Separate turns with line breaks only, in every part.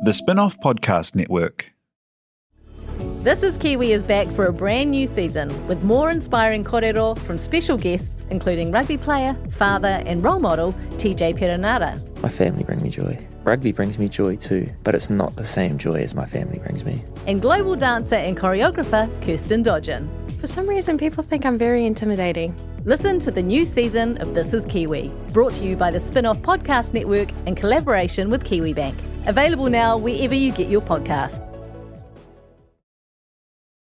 The Spin-off Podcast Network.
This is Kiwi is back for a brand new season with more inspiring kōrero from special guests including rugby player, father and role model TJ Perenara.
My family bring me joy. Rugby brings me joy too, but it's not the same joy as my family brings me.
And global dancer and choreographer Kirsten Dodgen.
For some reason, people think I'm very intimidating.
Listen to the new season of This is Kiwi, brought to you by the Spin-off Podcast Network in collaboration with KiwiBank. Available now wherever you get your podcasts.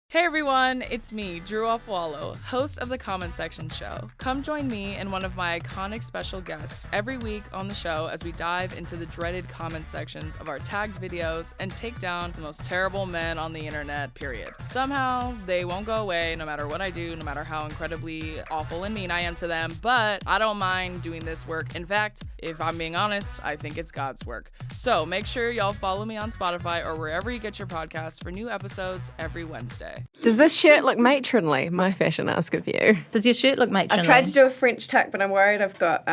Hey everyone, it's me, Drew Opwalo, host of the Comment Section Show. Come join me and one of my iconic special guests every week on the show as we dive into the dreaded comment sections of our tagged videos and take down the most terrible men on the internet, period. Somehow, they won't go away no matter what I do, no matter how incredibly awful and mean I am to them, but I don't mind doing this work. In fact, if I'm being honest, I think it's God's work. So make sure y'all follow me on Spotify or wherever you get your podcasts for new episodes every Wednesday.
Does this shirt look matronly? My fashion ask of you.
Does your shirt look matronly?
I tried to do a French tuck, but I'm worried I've got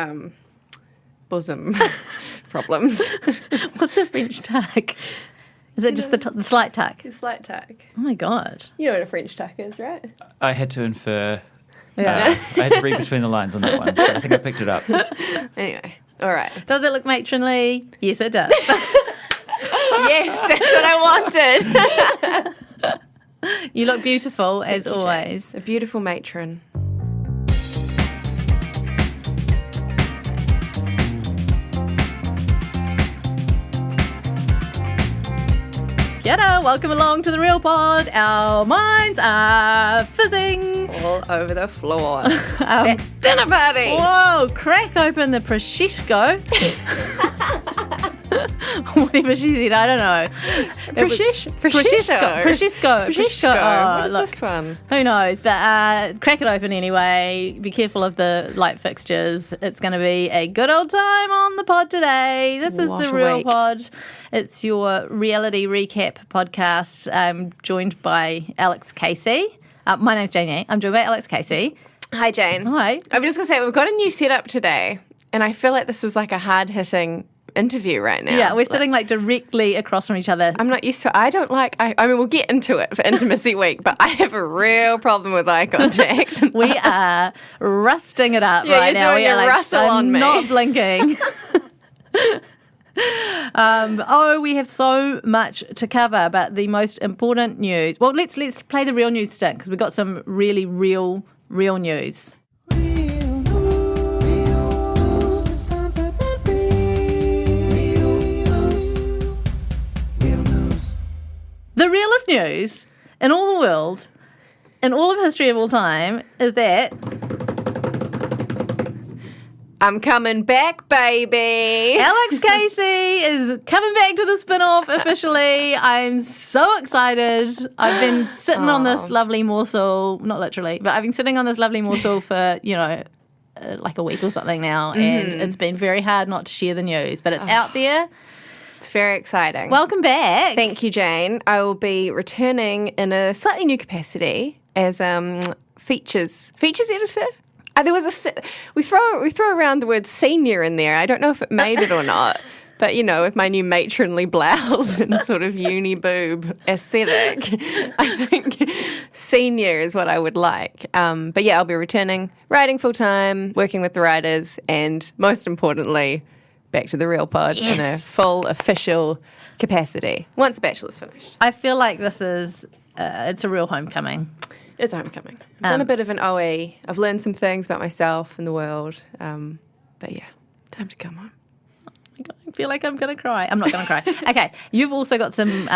bosom problems.
What's a French tuck? Is it just the slight tuck?
A slight tuck.
Oh my God.
You know what a French tuck is, right?
I had to infer.
Yeah.
I had to read between the lines on that one. But I think I picked it up.
Anyway, all right.
Does it look matronly? Yes, it does.
Yes, that's what I wanted.
You look beautiful, as
Thank you,
always.
Jane. A beautiful matron.
Kia ora, welcome along to the Real Pod. Our minds are fizzing.
All over the floor. At dinner party.
Whoa, crack open the prosciutto. Whatever she said, I don't know.
Prosciutto.
Prosciutto.
What is
Look,
this one?
who knows? But crack it open anyway. Be careful of the light fixtures. It's going to be a good old time on the pod today. This is
What
the
a
Real
week.
Pod. It's your reality recap podcast. I'm joined by Alex Casey. My name's Janie. I'm joined by Alex Casey.
Hi, Jane.
Hi.
I'm just going to say, we've got a new setup today, and I feel like this is like a hard-hitting interview right now.
Yeah, we're sitting like directly across from each other.
I'm not used to it. I don't like, I mean, we'll get into it for Intimacy Week, but I have a real problem with eye contact.
We are rusting it up
Yeah,
right
you're
now.
doing
We are
a
like
rustle on me.
not blinking. We have so much to cover, but the most important news. Well, let's play the real news stint because we've got some really real news. The realest news in all the world, in all of history of all time, is that
I'm coming back, baby.
Alex Casey is coming back to the spin-off officially. I'm so excited. I've been sitting on this lovely morsel, not literally, but I've been sitting on this lovely morsel for, like a week or something now, and it's been very hard not to share the news, but it's out there.
It's very exciting.
Welcome back.
Thank you, Jane. I will be returning in a slightly new capacity as features editor. There was we throw around the word senior in there. I don't know if it made it or not, but with my new matronly blouse and sort of uni boob aesthetic, I think senior is what I would like. But yeah, I'll be returning, writing full time, working with the writers, and most importantly, back to the Real Pod in a full official capacity once Bachelor's finished.
I feel like this is it's a real homecoming.
It's homecoming. I've done a bit of an OE. I've learned some things about myself and the world. But yeah, time to come home.
I feel like I'm going to cry. I'm not going to cry. Okay, you've also got some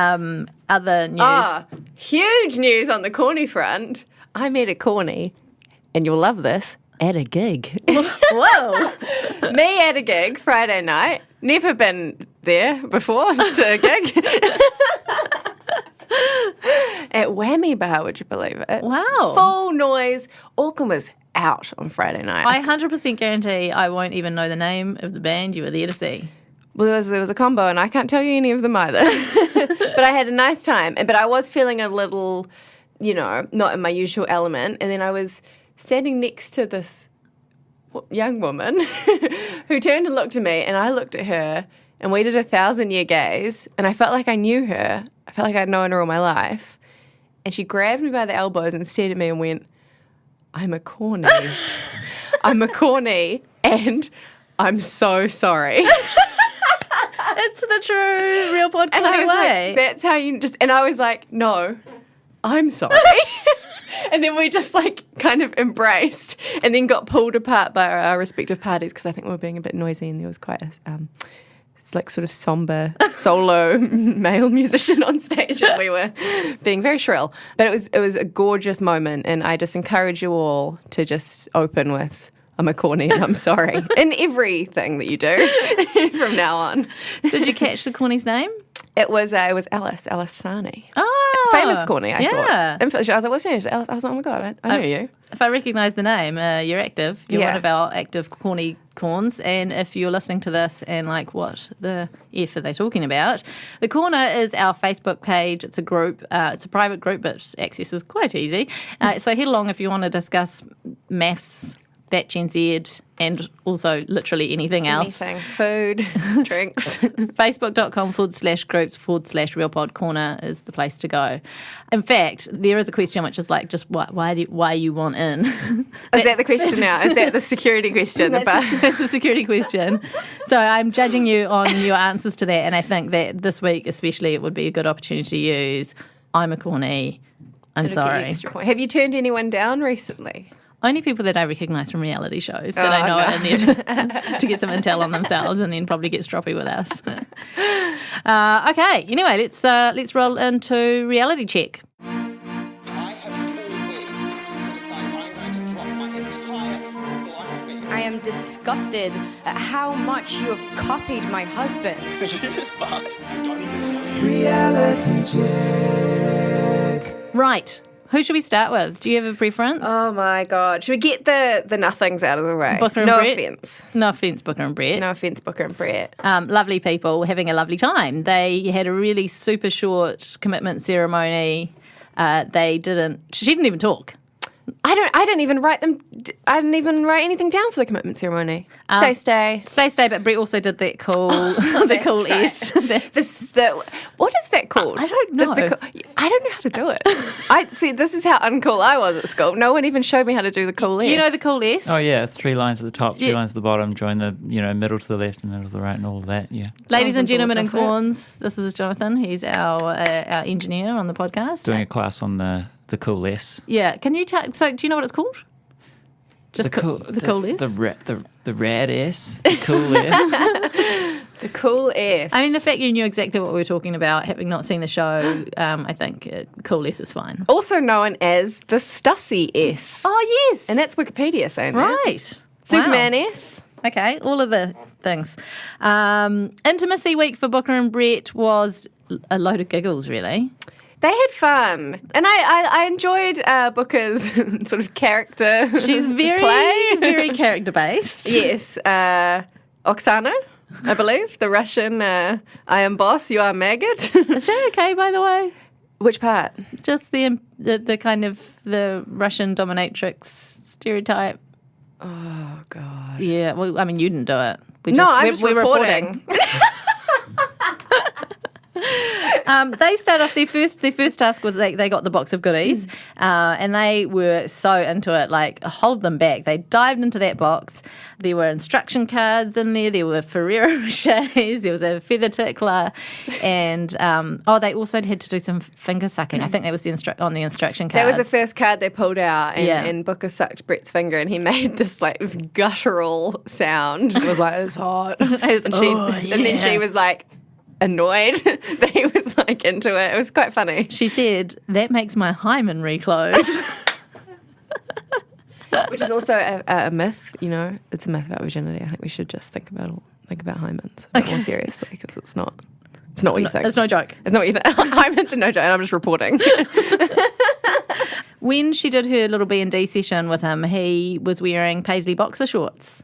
other news.
Huge news on the corny front. I met a corny, and you'll love this, at a gig.
Whoa.
Me at a gig Friday night. Never been there before to a gig. At Whammy Bar, would you believe it?
Wow.
Full noise. Auckland was out on Friday night.
I 100% guarantee I won't even know the name of the band you were there to see.
Well, there was a combo, and I can't tell you any of them either. But I had a nice time. But I was feeling a little, not in my usual element. And then I was standing next to this young woman who turned and looked at me, and I looked at her, and we did 1,000-year gaze, and I felt like I knew her. I felt like I'd known her all my life. And she grabbed me by the elbows and stared at me and went, I'm a corny. I'm a corny, and I'm so sorry.
It's the true real pod
And I
corny
was
way.
like, that's how you just, and I was like, no, I'm sorry. And then we just like kind of embraced and then got pulled apart by our respective parties because I think we were being a bit noisy and there was quite a it's like sort of somber solo male musician on stage and we were being very shrill. But it was a gorgeous moment and I just encourage you all to just open with I'm a corny and I'm sorry in everything that you do from now on.
Did you catch the corny's name?
It was Alice Sani.
Oh,
Famous corny, I
yeah.
thought. I was like, what's your name? I was like, oh my God, I know you.
If I recognise the name, you're active. You're one of our active corny corns. And if you're listening to this and like, what the F are they talking about? The Corner is our Facebook page. It's a group. It's a private group, but access is quite easy. So head along if you want to discuss MAFS, That Gen Z, and also literally anything else.
Anything. Food, drinks.
Facebook.com/groups/Real Pod Corner is the place to go. In fact, there is a question which is like, just why you want in?
Is that the question now? Is that the security question?
That's a security question. So I'm judging you on your answers to that, and I think that this week especially it would be a good opportunity to use I'm a corny, I'm sorry.
Have you turned anyone down recently?
Only people that I recognise from reality shows that I know are in there to get some intel on themselves and then probably get stroppy with us. Okay, anyway, let's roll into reality check.
I have 4 weeks to decide if I'm going to drop my entire life in.
I am disgusted at how much you have copied my husband.
Just fine. I don't even know you.
Reality check.
Right. Who should we start with? Do you have a preference?
Oh my God. Should we get the nothings out of the way?
Booker and
no
Brett?
offence.
No offence, Booker and Brett.
No offence, Booker and Brett.
Lovely people having a lovely time. They had a really super short commitment ceremony. She didn't even talk.
I didn't even write anything down for the commitment ceremony. Stay.
Stay, but Brett also did that cool, the cool
right.
S.
What is that called?
I don't know.
I don't know how to do it. This is how uncool I was at school. No one even showed me how to do the cool S.
You know the cool S?
Oh yeah, 3 lines at the top, 3 lines at the bottom. Join the middle to the left and middle to the right, and all of that. Yeah.
Ladies and
Jonathan's
gentlemen and
all across
corns, this is Jonathan. He's our engineer on the podcast.
Doing a class on the cool S.
Yeah. Can you tell? So, do you know what it's called? Just the cool S.
The rad S. The cool S.
The cool S.
I mean, the fact you knew exactly what we were talking about, having not seen the show, I think cool S is fine.
Also known as the Stussy S.
Oh yes,
And that's Wikipedia saying that.
right.
Superman
Wow.
S.
Okay, all of the things. Intimacy week for Booker and Brett was a load of giggles, really.
They had fun. And I enjoyed Booker's sort of character
She's very,
play.
very character based.
Yes. Oksana, I believe. The Russian, I am boss, you are maggot.
Is that okay, by the way?
Which part?
Just the kind of the Russian dominatrix stereotype.
Oh, God.
Yeah, well, I mean, you didn't do it.
I'm just reporting.
They started off their first task was they got the box of goodies, and they were so into it, like hold them back. They dived into that box. There were instruction cards in there. There were Ferrero Rochers. There was a feather tickler, and they also had to do some finger sucking. I think that was on the instruction cards.
That was the first card they pulled out, and,
Yeah.
and Booker sucked Brett's finger, and he made this like guttural sound. It was like, it's hot. And then she was like annoyed that he was like into it. It was quite funny.
She said, "That makes my hymen reclose."
Which is also a myth, you know. It's a myth about virginity. I think we should just think about hymens a bit more seriously because it's not what you think.
It's no joke.
It's not what you think. Hymens are no joke, and I'm just reporting.
When she did her little B&D session with him, he was wearing paisley boxer shorts.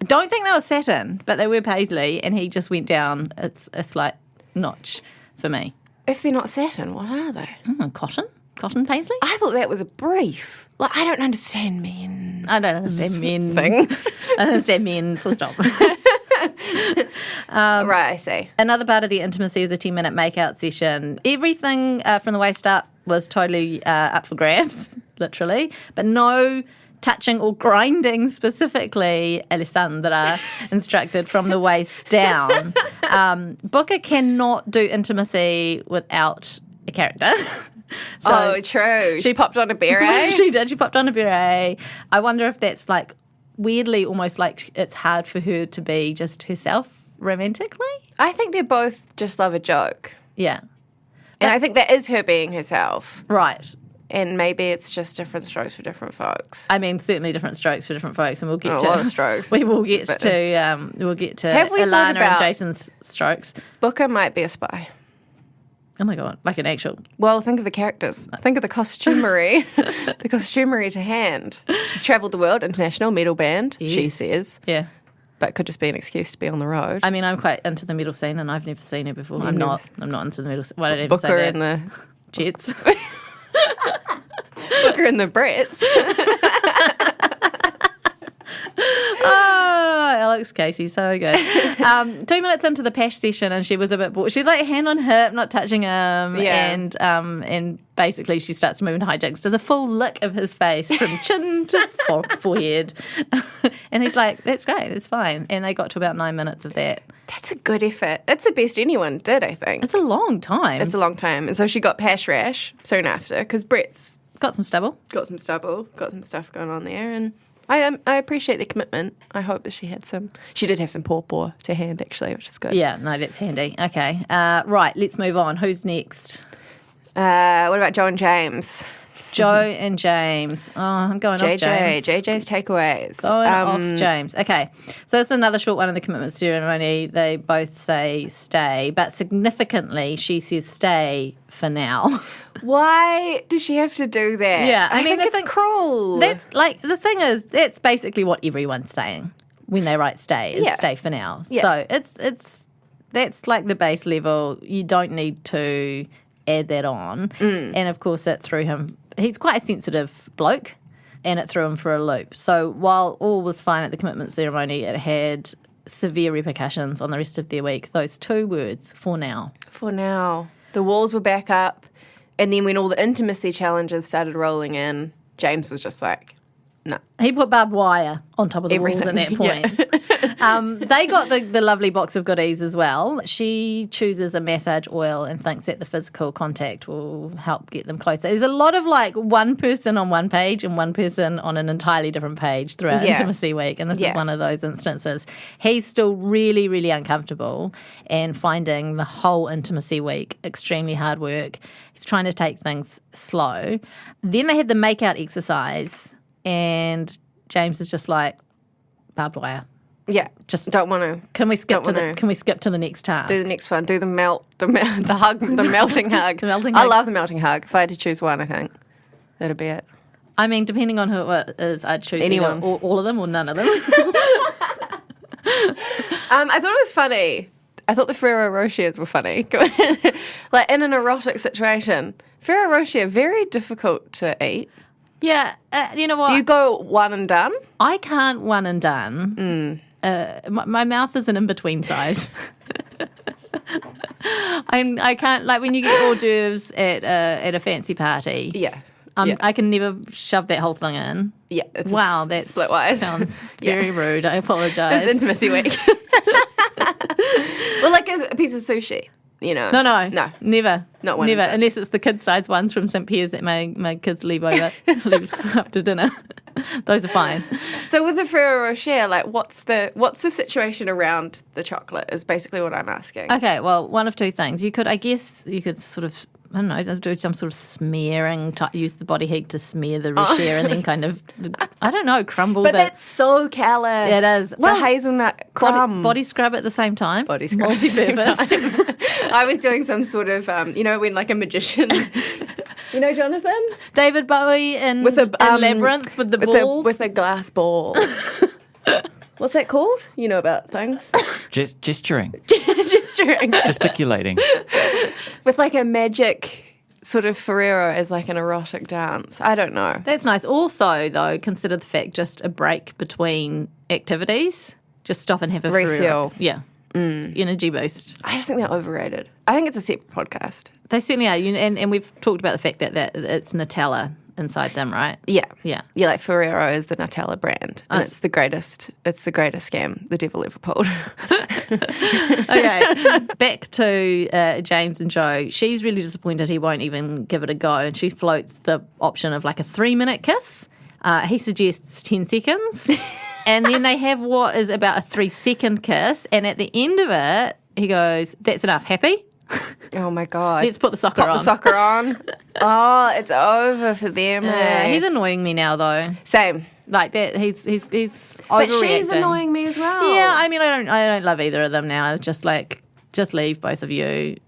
I don't think they were satin, but they were paisley, and he just went down a slight notch for me.
If they're not satin, what are they?
Cotton? Cotton paisley?
I thought that was a brief. Like, I don't understand men.
I don't understand men.
Things.
I don't understand men, full stop.
Right, I see.
Another part of the intimacy is a 10-minute makeout session. Everything from the waist up was totally up for grabs, literally, but no touching or grinding specifically, Alessandra instructed, from the waist down. Booker cannot do intimacy without a character.
So true. She popped on a beret.
She did. She popped on a beret. I wonder if that's like weirdly almost like it's hard for her to be just herself romantically.
I think they both just love a joke.
Yeah.
And I think that is her being herself.
Right.
And maybe it's just different strokes for different folks.
I mean, certainly different strokes for different folks, and we'll get
A
to
lot of strokes.
We will get to
Have we thought
Ilana and
about-
Jason's strokes.
Booker might be a spy.
Oh my god, like an actual.
Well, think of the characters. Think of the costumery. The costumery to hand. She's travelled the world, international metal band, she
Yes.
says.
Yeah.
But could just be an excuse to be on the road.
I mean, I'm quite into the metal scene, and I've never seen it before. I'm not into the metal scene. Why did I even
Booker
say
and
that?
the
Jets.
Booker and the Brits.
Oh, Alex Casey, so good. 2 minutes into the Pash session, and she was a bit bored. She's like hand on hip, not touching him, and basically she starts to move into hijinks. Does a full lick of his face from chin to forehead, and he's like, "That's great, it's fine." And they got to about 9 minutes of that.
That's a good effort. That's the best anyone did, I think.
It's a long time.
It's a long time. And so she got Pash rash soon after because Brett's
got some stubble.
got some stubble, got some stuff going on there. And I appreciate the commitment. I hope that she did have some pawpaw to hand actually, which is good.
Yeah, no, that's handy. Okay, right, let's move on. Who's next?
What about Joe and James?
Joe and James. Oh, I'm going off James.
JJ's takeaways.
Going off James. Okay. So it's another short one in the commitment ceremony. They both say stay, but significantly she says stay for now.
Why does she have to do that?
Yeah,
I mean, it's cruel.
That's like, the thing is, that's basically what everyone's saying when they write stay, is stay for now.
Yeah.
So that's like the base level. You don't need to add that on. And of course it threw him, he's quite a sensitive bloke, and it threw him for a loop. So while all was fine at the commitment ceremony, it had severe repercussions on the rest of their week. Those two words, for now.
For now. The walls were back up, and then when all the intimacy challenges started rolling in, James was just like, no.
He put barbed wire on top of the walls at that point. They got the lovely box of goodies as well. She chooses a massage oil and thinks that the physical contact will help get them closer. There's a lot of like one person on one page and one person on an entirely different page throughout Intimacy Week, and this is one of those instances. He's still really, really uncomfortable and finding the whole Intimacy Week extremely hard work. He's trying to take things slow. Then they had the makeout exercise, and James is just like, barbed wire.
Yeah, just don't want to.
Can we skip to the next task?
Do the next one. Do the hug, the melting hug.
The melting
I
hug.
love the melting hug. If I had to choose one, I think that'd be it.
I mean, depending on who it is, I'd choose
anyone,
either all of them or none of them.
I thought it was funny. I thought the Ferrero Rochers were funny. Like in an erotic situation, Ferrero Rocher very difficult to eat.
Yeah, you know what?
Do you go one and done?
I can't one and done. My mouth is an in-between size. I can't, like when you get hors d'oeuvres at a fancy party.
Yeah.
I can never shove that whole thing in.
Yeah. It's
wow, that
sounds
very rude. I apologise.
It's Intimacy Week. Well, like a piece of sushi. You know.
No. Never.
Not one.
Never. Unless it's the kids-sized ones from St. Pierre's that my kids leave over after dinner. Those are fine.
So with the Ferrero Rocher, like what's the situation around the chocolate is basically what I'm asking.
Okay, well, one of two things. You could sort of, I don't know, do some sort of smearing, use the body heat to smear the Rocher and then kind of, I don't know, crumble
But that's so callous.
It is. Well,
the hazelnut crumb.
Body scrub at the same time.
Body scrub at the same time. I was doing some sort of, when like a magician, Jonathan?
David Bowie in Labyrinth with the balls.
With a glass ball. What's that called? You know about things.
Gesturing.
Gesturing.
Gesticulating.
With like a magic sort of Ferrero as like an erotic dance. I don't know.
That's nice. Also, though, consider the fact just a break between activities. Just stop and have a
Refuel.
Yeah. Energy boost.
I just think they're overrated. I think it's a separate podcast.
They certainly are. And we've talked about the fact that it's Nutella inside them, right?
Yeah.
Yeah.
Yeah, like Ferrero is the Nutella brand. And it's the greatest scam the devil ever pulled.
Okay. Back to James and Joe. She's really disappointed he won't even give it a go. And she floats the option of like a 3-minute kiss. He suggests 10 seconds. And then they have what is about a 3-second kiss. And at the end of it, he goes, "That's enough. Happy?
Oh my God.
Let's put the soccer on."
The soccer on. Oh, it's over for them.
He's annoying me now, though.
Same.
Like that, he's overreacting.
But she's annoying me as well.
Yeah, I mean, I don't love either of them now. Just leave both of you.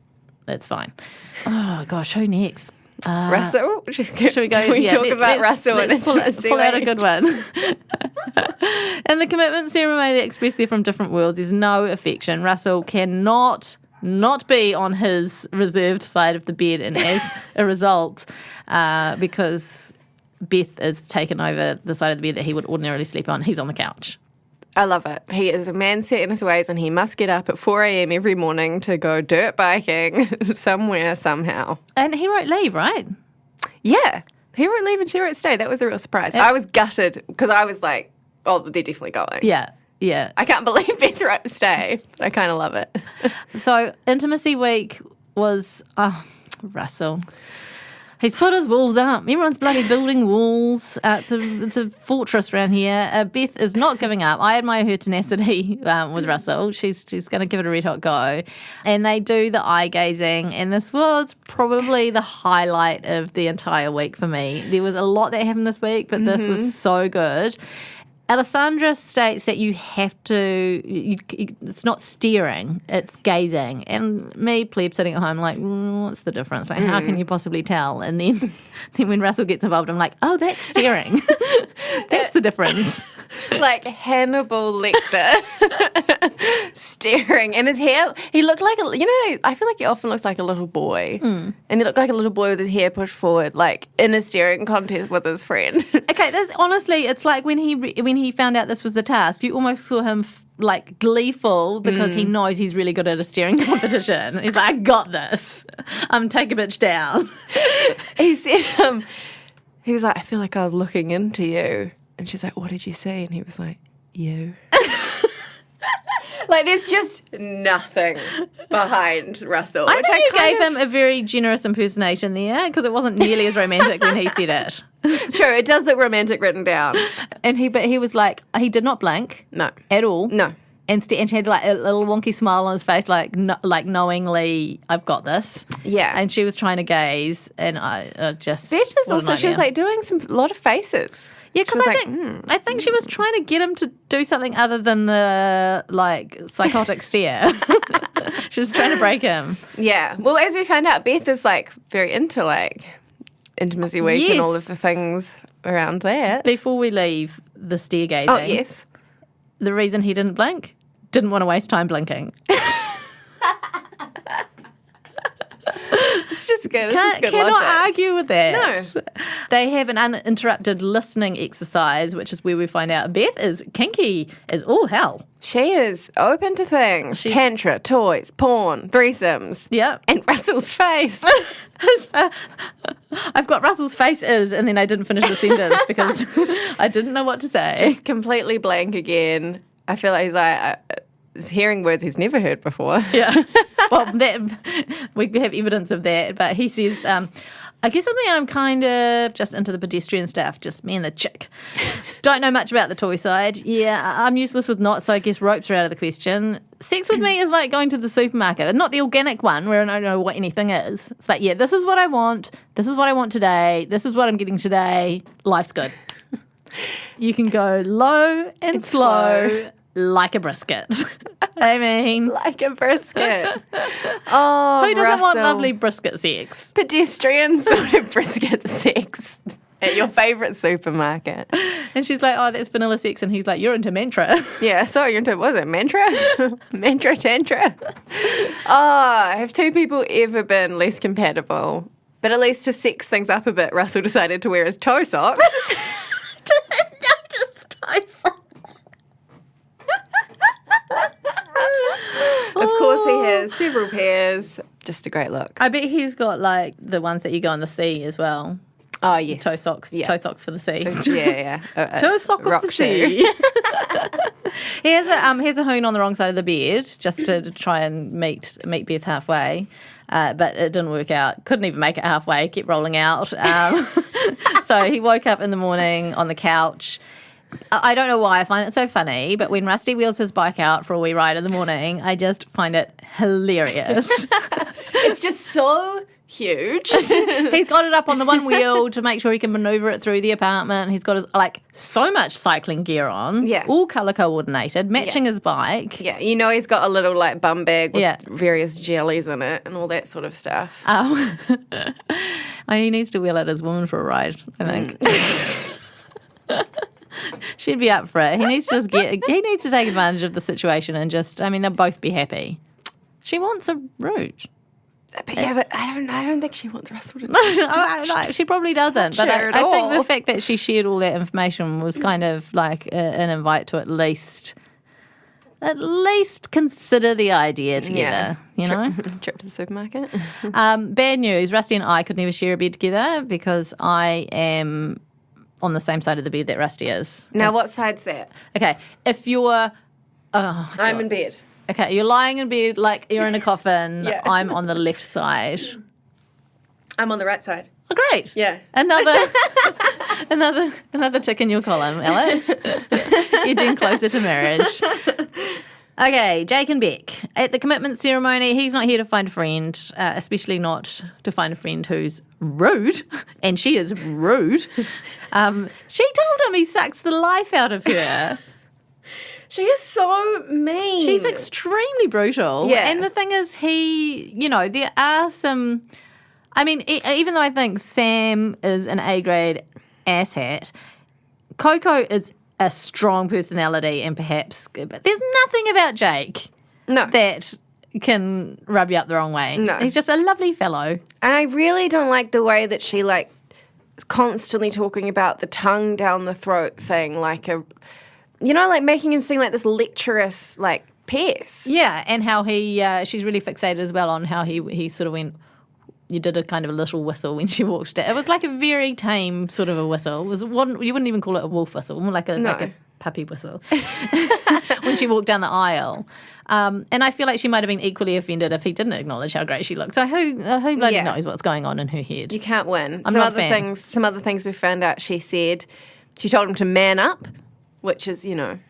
That's fine. Oh gosh, who next?
Russell?
Should we go?
Can we talk about Russell and intimacy?
Pull out a good one. In the commitment ceremony, they express they're from different worlds. There's no affection. Russell cannot not be on his reserved side of the bed, and as a result, because Beth is taken over the side of the bed that he would ordinarily sleep on, he's on the couch.
I love it. He is a man set in his ways, and he must get up at 4 a.m. every morning to go dirt biking somewhere, somehow.
And he wrote leave, right?
Yeah. He wrote leave and she wrote stay. That was a real surprise. I was gutted because I was like, oh, they're definitely going.
Yeah. Yeah.
I can't believe Beth wrote stay, but I kind of love it.
So intimacy week was Russell. He's put his walls up. Everyone's bloody building walls. It's a fortress around here. Beth is not giving up. I admire her tenacity with Russell. She's going to give it a red hot go. And they do the eye gazing. And this was probably the highlight of the entire week for me. There was a lot that happened this week, but this was so good. Alessandra states that you have to, it's not staring, it's gazing. And me, plebe, sitting at home like, what's the difference? Like, how can you possibly tell? And then when Russell gets involved, I'm like, oh, that's staring. That's the difference.
Like Hannibal Lecter staring. And his hair, he looked like I feel like he often looks like a little boy. And he looked like a little boy with his hair pushed forward, like in a staring contest with his friend.
Okay, honestly, it's like when he found out this was the task, you almost saw him like gleeful because he knows he's really good at a staring competition. He's like, I got this. Take a bitch down.
He said, he was like, I feel like I was looking into you. And she's like, what did you see? And he was like, you. Like, there's just nothing behind Russell.
I think you gave him a very generous impersonation there because it wasn't nearly as romantic when he said it.
True, it does look romantic written down.
But he was like, he did not blink.
No.
At all.
No.
And he had like a little wonky smile on his face, like knowingly, I've got this.
Yeah.
And she was trying to gaze, and I just...
Beth was also, she was like doing a lot of faces.
Yeah, because I think she was trying to get him to do something other than the like psychotic stare. She was trying to break him.
Yeah. Well, as we found out, Beth is like very into like intimacy week and all of the things around that.
Before we leave the stare gazing.
Oh, yes.
The reason he didn't blink? Didn't want to waste time blinking.
It's just good.
Cannot argue with that.
No.
They have an uninterrupted listening exercise, which is where we find out Beth is kinky as all hell.
She is open to things. Tantra, toys, porn, threesomes.
Yep.
And Russell's face.
I've got Russell's face is, and then I didn't finish the sentence because I didn't know what to say.
Just completely blank again. I feel like he's like... he's hearing words he's never heard before.
Yeah. Well, we have evidence of that. But he says, I guess with me, I'm kind of just into the pedestrian stuff, just me and the chick. Don't know much about the toy side. Yeah, I'm useless with knots, so I guess ropes are out of the question. Sex with me is like going to the supermarket, not the organic one where I don't know what anything is. It's like, yeah, this is what I want. This is what I want today. This is what I'm getting today. Life's good. You can go low and slow. Like a brisket. I mean...
Like a brisket. Oh,
who doesn't want lovely brisket sex?
Pedestrian sort of brisket sex at your favourite supermarket.
And she's like, oh, that's vanilla sex. And he's like, you're into mantra.
Yeah, so you're into, was it mantra? Mantra tantra. Oh, have two people ever been less compatible? But at least to sex things up a bit, Russell decided to wear his toe socks.
Not just toe socks.
several pairs. Just a great look.
I bet he's got like the ones that you go in the sea as well.
Oh, yes.
Toe socks for the sea.
Yeah.
Toe sock of the sea. Here's a hoon on the wrong side of the bed just to try and meet Beth halfway. But it didn't work out. Couldn't even make it halfway. Kept rolling out. So he woke up in the morning on the couch. I don't know why I find it so funny, but when Rusty wheels his bike out for a wee ride in the morning, I just find it hilarious.
It's just so huge.
He's got it up on the one wheel to make sure he can maneuver it through the apartment. He's got his, so much cycling gear on, all colour coordinated, matching his bike.
Yeah, he's got a little bum bag with various jellies in it and all that sort of stuff.
He needs to wheel out his woman for a ride, I think. She'd be up for it. He needs to take advantage of the situation and they'll both be happy. She wants a route.
But I don't think she wants Russell to
No, she probably doesn't. But I think the fact that she shared all that information was kind of like an invite to at least consider the idea together,
Trip to the supermarket.
Bad news, Rusty and I could never share a bed together because I am on the same side of the bed that Rusty is.
Now, what side's that?
Okay, if you're...
I'm in bed.
Okay, you're lying in bed like you're in a coffin. Yeah. I'm on the left side.
I'm on the right side.
Oh, great.
Yeah.
Another tick in your column, Alex. Edging closer to marriage. Okay, Jake and Beck. At the commitment ceremony, he's not here to find a friend, especially not to find a friend who's rude, and she is rude. She told him he sucks the life out of her.
She is so mean.
She's extremely brutal.
Yeah.
And the thing is, there are some... even though I think Sam is an A-grade asshat, Coco is a strong personality and perhaps... But there's nothing about Jake that can rub you up the wrong way.
No.
He's just a lovely fellow.
And I really don't like the way that she, is constantly talking about the tongue down the throat thing, making him seem like this lecherous, pest.
Yeah, and how she's really fixated as well on how he sort of went, you did a kind of a little whistle when she walked in. It was like a very tame sort of a whistle. It was you wouldn't even call it a wolf whistle, more like a puppy whistle when she walked down the aisle. And I feel like she might have been equally offended if he didn't acknowledge how great she looked. So who bloody knows what's going on in her head?
You can't win.
Some
other things we found out, she told him to man up, which is,
And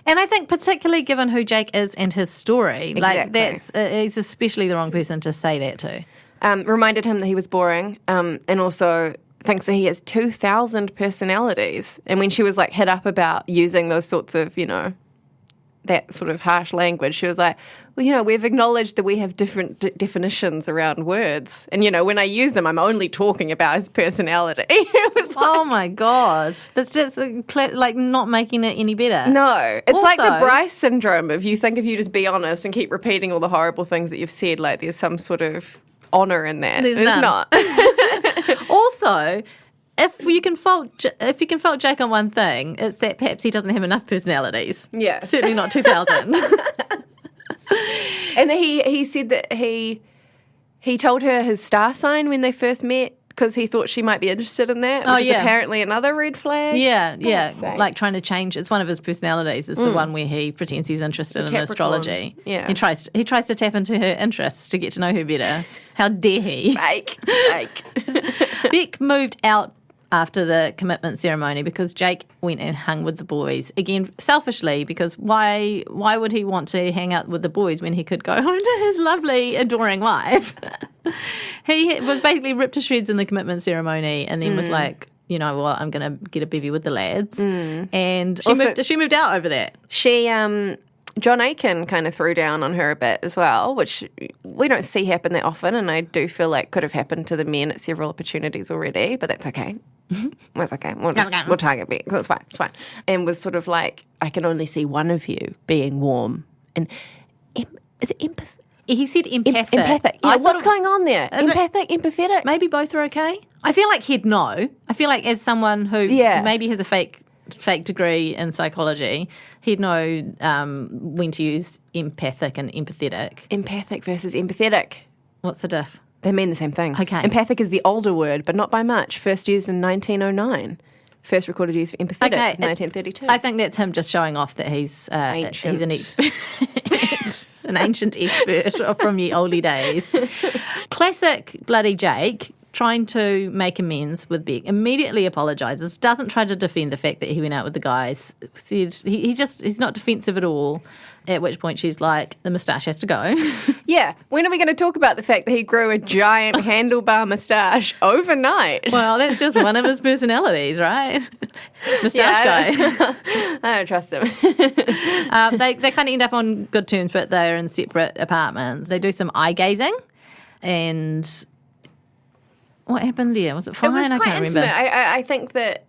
I think particularly given who Jake is and his story,
exactly.
He's especially the wrong person to say that to.
Reminded him that he was boring, and also thinks that he has 2,000 personalities. And when she was hit up about using those sorts of, that sort of harsh language, she was like, well, we've acknowledged that we have different definitions around words. And, when I use them, I'm only talking about his personality. It was
oh, my God. That's just not making it any better.
No. It's like the Bryce syndrome of you think if you just be honest and keep repeating all the horrible things that you've said, there's some sort of honour in that.
There's
not.
Also, if you can fault Jake on one thing, it's that perhaps he doesn't have enough personalities.
Yeah.
Certainly not 2,000.
And he said that he told her his star sign when they first met because he thought she might be interested in that, which is apparently another red flag.
Yeah. Like trying to change. It's one of his personalities. It's the one where he pretends he's interested in astrology.
Yeah.
He tries to tap into her interests to get to know her better. How dare he?
Fake.
Beck moved out after the commitment ceremony because Jake went and hung with the boys. Again, selfishly, because why would he want to hang out with the boys when he could go home to his lovely, adoring wife? He was basically ripped to shreds in the commitment ceremony and then was like, you know what, I'm going to get a bevy with the lads. And she moved out over that.
John Aiken kind of threw down on her a bit as well, which we don't see happen that often, and I do feel like could have happened to the men at several opportunities already, but that's okay. That's okay. We'll target Beck. That's fine. It's fine. And was sort of like, I can only see one of you being warm. And is it empathy?
He said empathic.
Empathic. Yeah, what's going on there? Empathic, empathetic.
Maybe both are okay. I feel like he'd know. I feel like as someone who maybe has a fake fake degree in psychology. He'd know when to use empathic and empathetic.
Empathic versus empathetic.
What's the diff?
They mean the same thing.
Okay.
Empathic is the older word, but not by much. First used in 1909. First recorded use for empathetic in 1932.
I think that's him just showing off that he's an expert, an ancient expert from the oldie days. Classic bloody Jake, trying to make amends with Beck, immediately apologises, doesn't try to defend the fact that he went out with the guys. Said he's not defensive at all. At which point she's like, the moustache has to go.
Yeah. When are we going to talk about the fact that he grew a giant handlebar moustache overnight?
Well, that's just one of his personalities, right? Moustache guy.
I don't trust him.
They kind of end up on good terms, but they're in separate apartments. They do some eye gazing, and what happened there? Was it fine?
It was
I
quite
can't
intimate.
remember.
I think that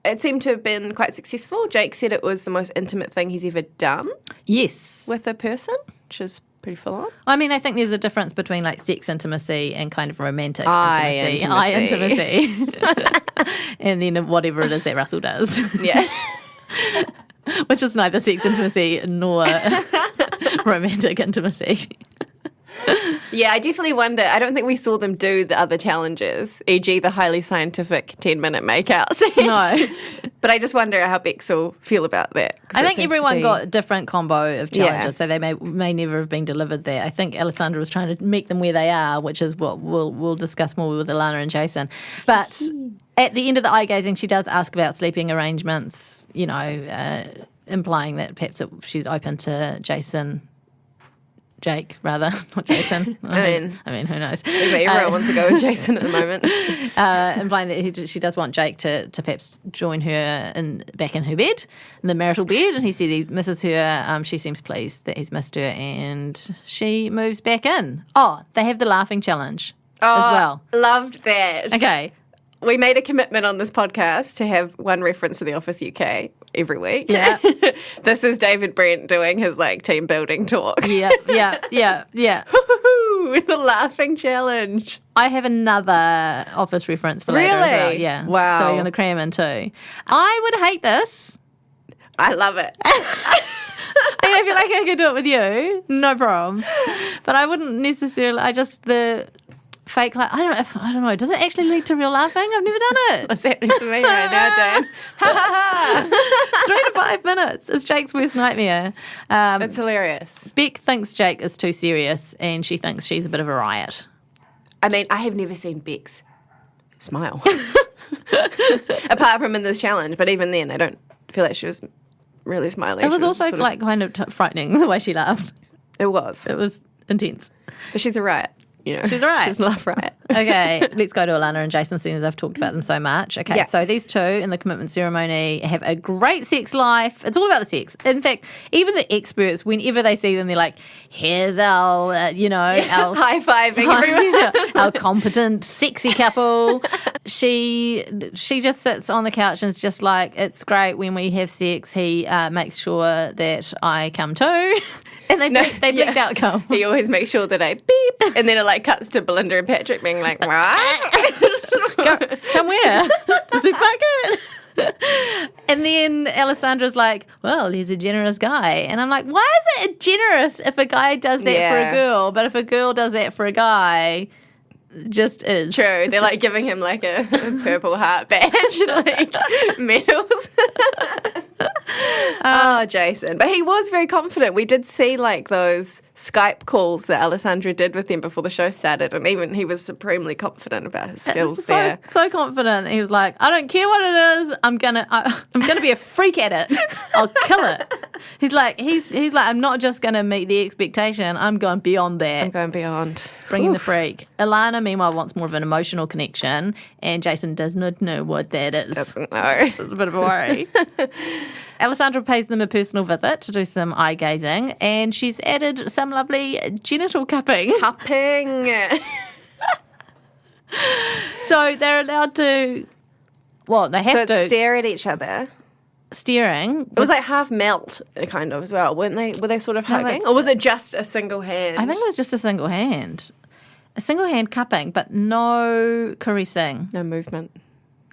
it seemed to have been quite successful. Jake said it was the most intimate thing he's ever done
Yes.
with a person, which is pretty full on.
I mean, I think there's a difference between like sex intimacy and kind of romantic
Eye
intimacy. And then whatever it is that Russell does.
Yeah.
Which is neither sex intimacy nor romantic intimacy.
Yeah, I definitely wonder. I don't think we saw them do the other challenges, e.g. the highly scientific 10-minute makeout session.
No.
But I just wonder how Bex will feel about that.
I think everyone got a different combo of challenges,
Yeah.
so they may never have been delivered there. I think Alessandra was trying to meet them where they are, which is what we'll discuss more with Alana and Jason. But at the end of the eye gazing, she does ask about sleeping arrangements, implying that perhaps she's open to Jake, rather, not Jason. I mean, who knows?
Everyone wants to go with Jason at the moment.
Implying that she does want Jake to perhaps join her back in her bed, in the marital bed. And he said he misses her. She seems pleased that he's missed her, and she moves back in. Oh, they have the laughing challenge as well.
Loved that.
Okay.
We made a commitment on this podcast to have one reference to The Office UK every week.
Yeah.
This is David Brent doing his team building talk.
Yeah.
With the laughing challenge.
I have another Office reference for later as well. Yeah.
Wow.
So we're going to cram in too. I would hate this.
I love it.
I feel like I could do it with you. No problem. But I wouldn't necessarily. The fake I don't know. Does it actually lead to real laughing? I've never done it.
What's happening to me right now, Jane?
3 to 5 minutes. It's Jake's worst nightmare.
It's hilarious.
Beck thinks Jake is too serious, and she thinks she's a bit of a riot.
I mean, I have never seen Bex smile. Apart from in this challenge, but even then, I don't feel like she was really smiling.
It was
She
also
sort of-
kind of frightening the way she laughed.
It was.
It was intense.
But she's a riot.
She's a riot.
She's a laugh riot.
Okay, let's go to Alana and Jason, seeing as I've talked about them so much. Okay,
Yeah.
So these two in the commitment ceremony have a great sex life. It's all about the sex. In fact, even the experts, whenever they see them, they're like, here's our, our
high-fiving everyone.
our competent, sexy couple. She just sits on the couch and is just like, it's great when we have sex. He makes sure that I come too. And they blinked out come.
He always makes sure that I beep. And then it cuts to Belinda and Patrick being like, what?
Come where? The soup bucket? And then Alessandra's like, well, he's a generous guy. And I'm like, why is it generous if a guy does that for a girl? But if a girl does that for a guy, just is.
True. They're giving him a Purple Heart badge and medals. Oh, Jason. But he was very confident. We did see those Skype calls that Alessandra did with him before the show started, and even he was supremely confident about his skills there.
So confident. He was like, I don't care what it is. I'm gonna be a freak at it. I'll kill it. He's like, I'm not just gonna meet the expectation. I'm going beyond that.
I'm going beyond.
Bringing the freak. Alana, meanwhile, wants more of an emotional connection, and Jason does not know what that is.
Doesn't know.
It's a bit of a worry. Alessandra pays them a personal visit to do some eye gazing, and she's added some lovely genital cupping. So they're allowed to, they have to
stare at each other.
Staring.
It was half melt, kind of, as well, weren't they? Were they sort of hugging? Or was it just a single hand?
I think it was just a single hand. A single hand cupping, but no caressing.
No movement.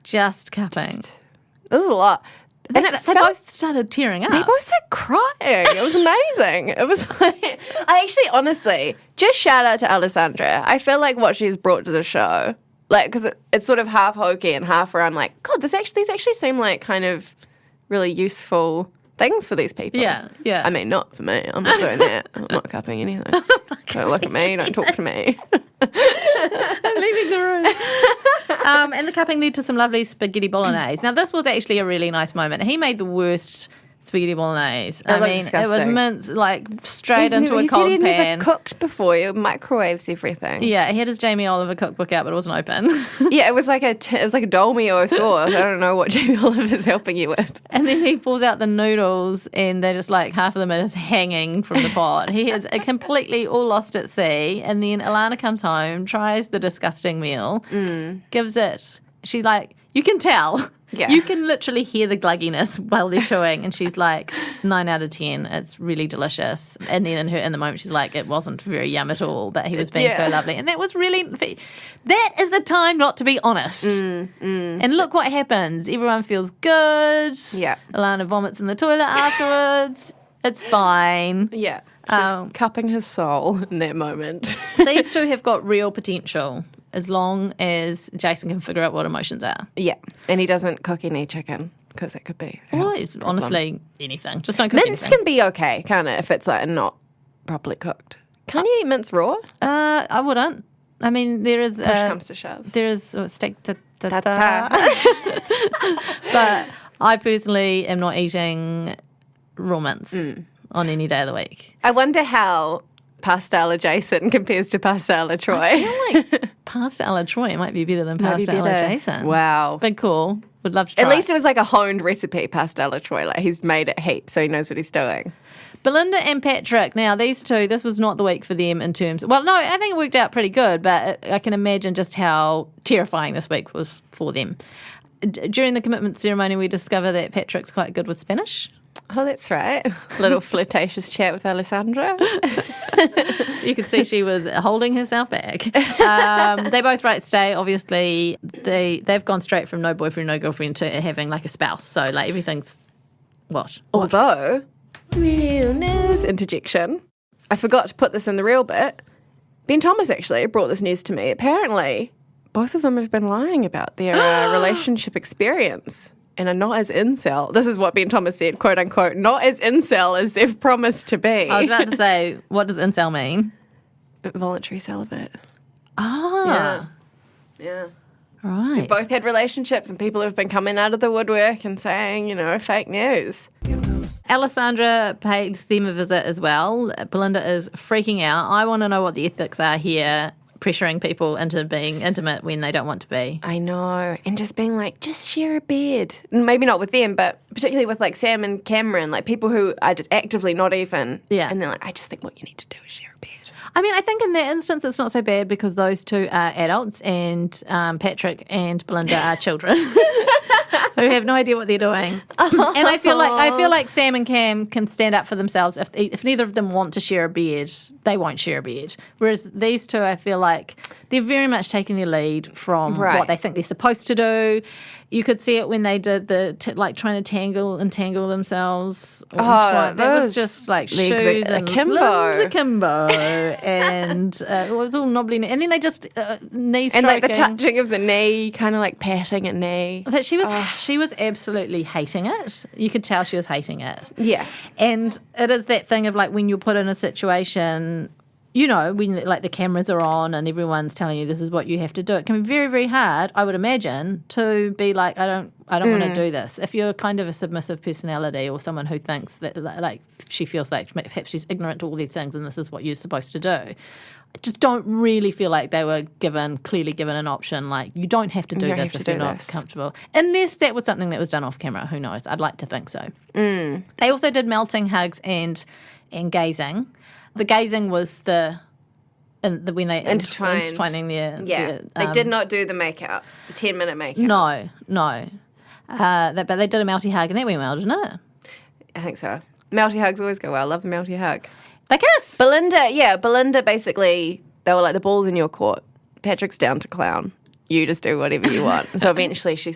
Just cupping.
It was a lot.
They both started tearing up.
They both started crying. It was amazing. It was like, I actually, honestly, just shout out to Alessandra. I feel like what she's brought to the show, like, because it's sort of half hokey and half where I'm like, God, these actually seem like kind of really useful things for these people.
Yeah.
I mean, not for me. I'm not doing that. I'm not cupping anything. Don't look at me. Don't talk to me.
I'm leaving the room. And the cupping led to some lovely spaghetti bolognese. Now, this was actually a really nice moment. He made the worst spaghetti bolognese. I mean,
disgusting.
it was minced like straight into a
he
cold
said he'd
pan.
never cooked before. He microwaves everything.
Yeah, he had his Jamie Oliver cookbook out, but it wasn't open.
Yeah, it was like a dolmio sauce. I don't know what Jamie Oliver's helping you with.
And then he pulls out the noodles, and they're just like half of them are just hanging from the pot. He is completely all lost at sea. And then Alana comes home, tries the disgusting meal, gives it. She's like, you can tell.
Yeah.
You can literally hear the glugginess while they're chewing. And she's like, 9 out of 10. It's really delicious. And then in the moment, she's like, it wasn't very yum at all, but he was being so lovely. And that was really, that is the time not to be honest. And look what happens. Everyone feels good.
Yeah.
Alana vomits in the toilet afterwards. It's fine.
Yeah. She's cupping his soul in that moment.
These two have got real potential as long as Jason can figure out what emotions are.
Yeah. And he doesn't cook any chicken because it could be a
Well,
health
it's
problem.
honestly anything. Just don't cook
Mince
anything.
can be okay, can't it, if it's like not properly cooked. Can you eat mince raw?
I wouldn't. I mean, there is...
Push comes to shove.
There is steak
Ta-ta.
but I personally am not eating raw mince on any day of the week.
I wonder how pasta alla Jason compares to pasta alla Troy.
I feel like pasta alla Troy might be better than pasta alla Jason.
Wow.
Big call. Would love to try
At least
it.
it was like a honed recipe, pasta alla Troy. Like he's made it heap, so he knows what he's doing.
Belinda and Patrick. Now, these two, this was not the week for them in terms... Well, no, I think it worked out pretty good, but I can imagine just how terrifying this week was for them. During the commitment ceremony, we discover that Patrick's quite good with Spanish.
Oh, that's right. Little flirtatious chat with Alessandra.
You could see she was holding herself back. They both write stay. Obviously, they've gone straight from no boyfriend, no girlfriend to having like a spouse. So like everything's what?
Although, real news interjection. I forgot to put this in the real bit. Ben Thomas actually brought this news to me. Apparently, both of them have been lying about their relationship experience. And are not as incel. This is what Ben Thomas said, quote unquote, not as incel as they've promised to be.
I was about to say, what does incel mean?
Voluntary celibate.
Ah.
Yeah.
Right.
Both had relationships and people have been coming out of the woodwork and saying, fake news.
Alessandra paid them a visit as well. Belinda is freaking out. I want to know what the ethics are here, pressuring people into being intimate when they don't want to be.
I know. And just being like, just share a bed. Maybe not with them, but particularly with like Sam and Cameron, like people who are just actively not even.
Yeah.
And they're like, I just think what you need to do is share a bed.
I mean, I think in that instance it's not so bad because those two are adults and Patrick and Belinda are children who have no idea what they're doing. And I feel like Sam and Cam can stand up for themselves. If neither of them want to share a bed, they won't share a bed. Whereas these two, I feel like they're very much taking their lead from what they think they're supposed to do. You could see it when they did the trying to entangle themselves. That was just like shoes and limbs akimbo, and it was all knobbly. And then they just knee stroking.
And like the touching of the knee, kind of like patting a knee.
But she was absolutely hating it. You could tell she was hating it.
Yeah.
And it is that thing of like when you're put in a situation, when like the cameras are on and everyone's telling you this is what you have to do. It can be very, very hard, I would imagine, to be like, I don't want to do this. If you're kind of a submissive personality or someone who thinks that like she feels like perhaps she's ignorant to all these things and this is what you're supposed to do. I just don't really feel like they were clearly given an option. Like, you don't have to do this if you're not comfortable. Unless that was something that was done off camera. Who knows? I'd like to think so. They also did melting hugs and gazing. The gazing was when they intertwining their...
Yeah, they did not do the make-out, the 10-minute make-out.
No. But they did a melty hug and that went well, didn't it?
I think so. Melty hugs always go well. I love the melty hug.
They kiss!
Belinda basically, they were like, the ball's in your court. Patrick's down to clown. You just do whatever you want. So eventually she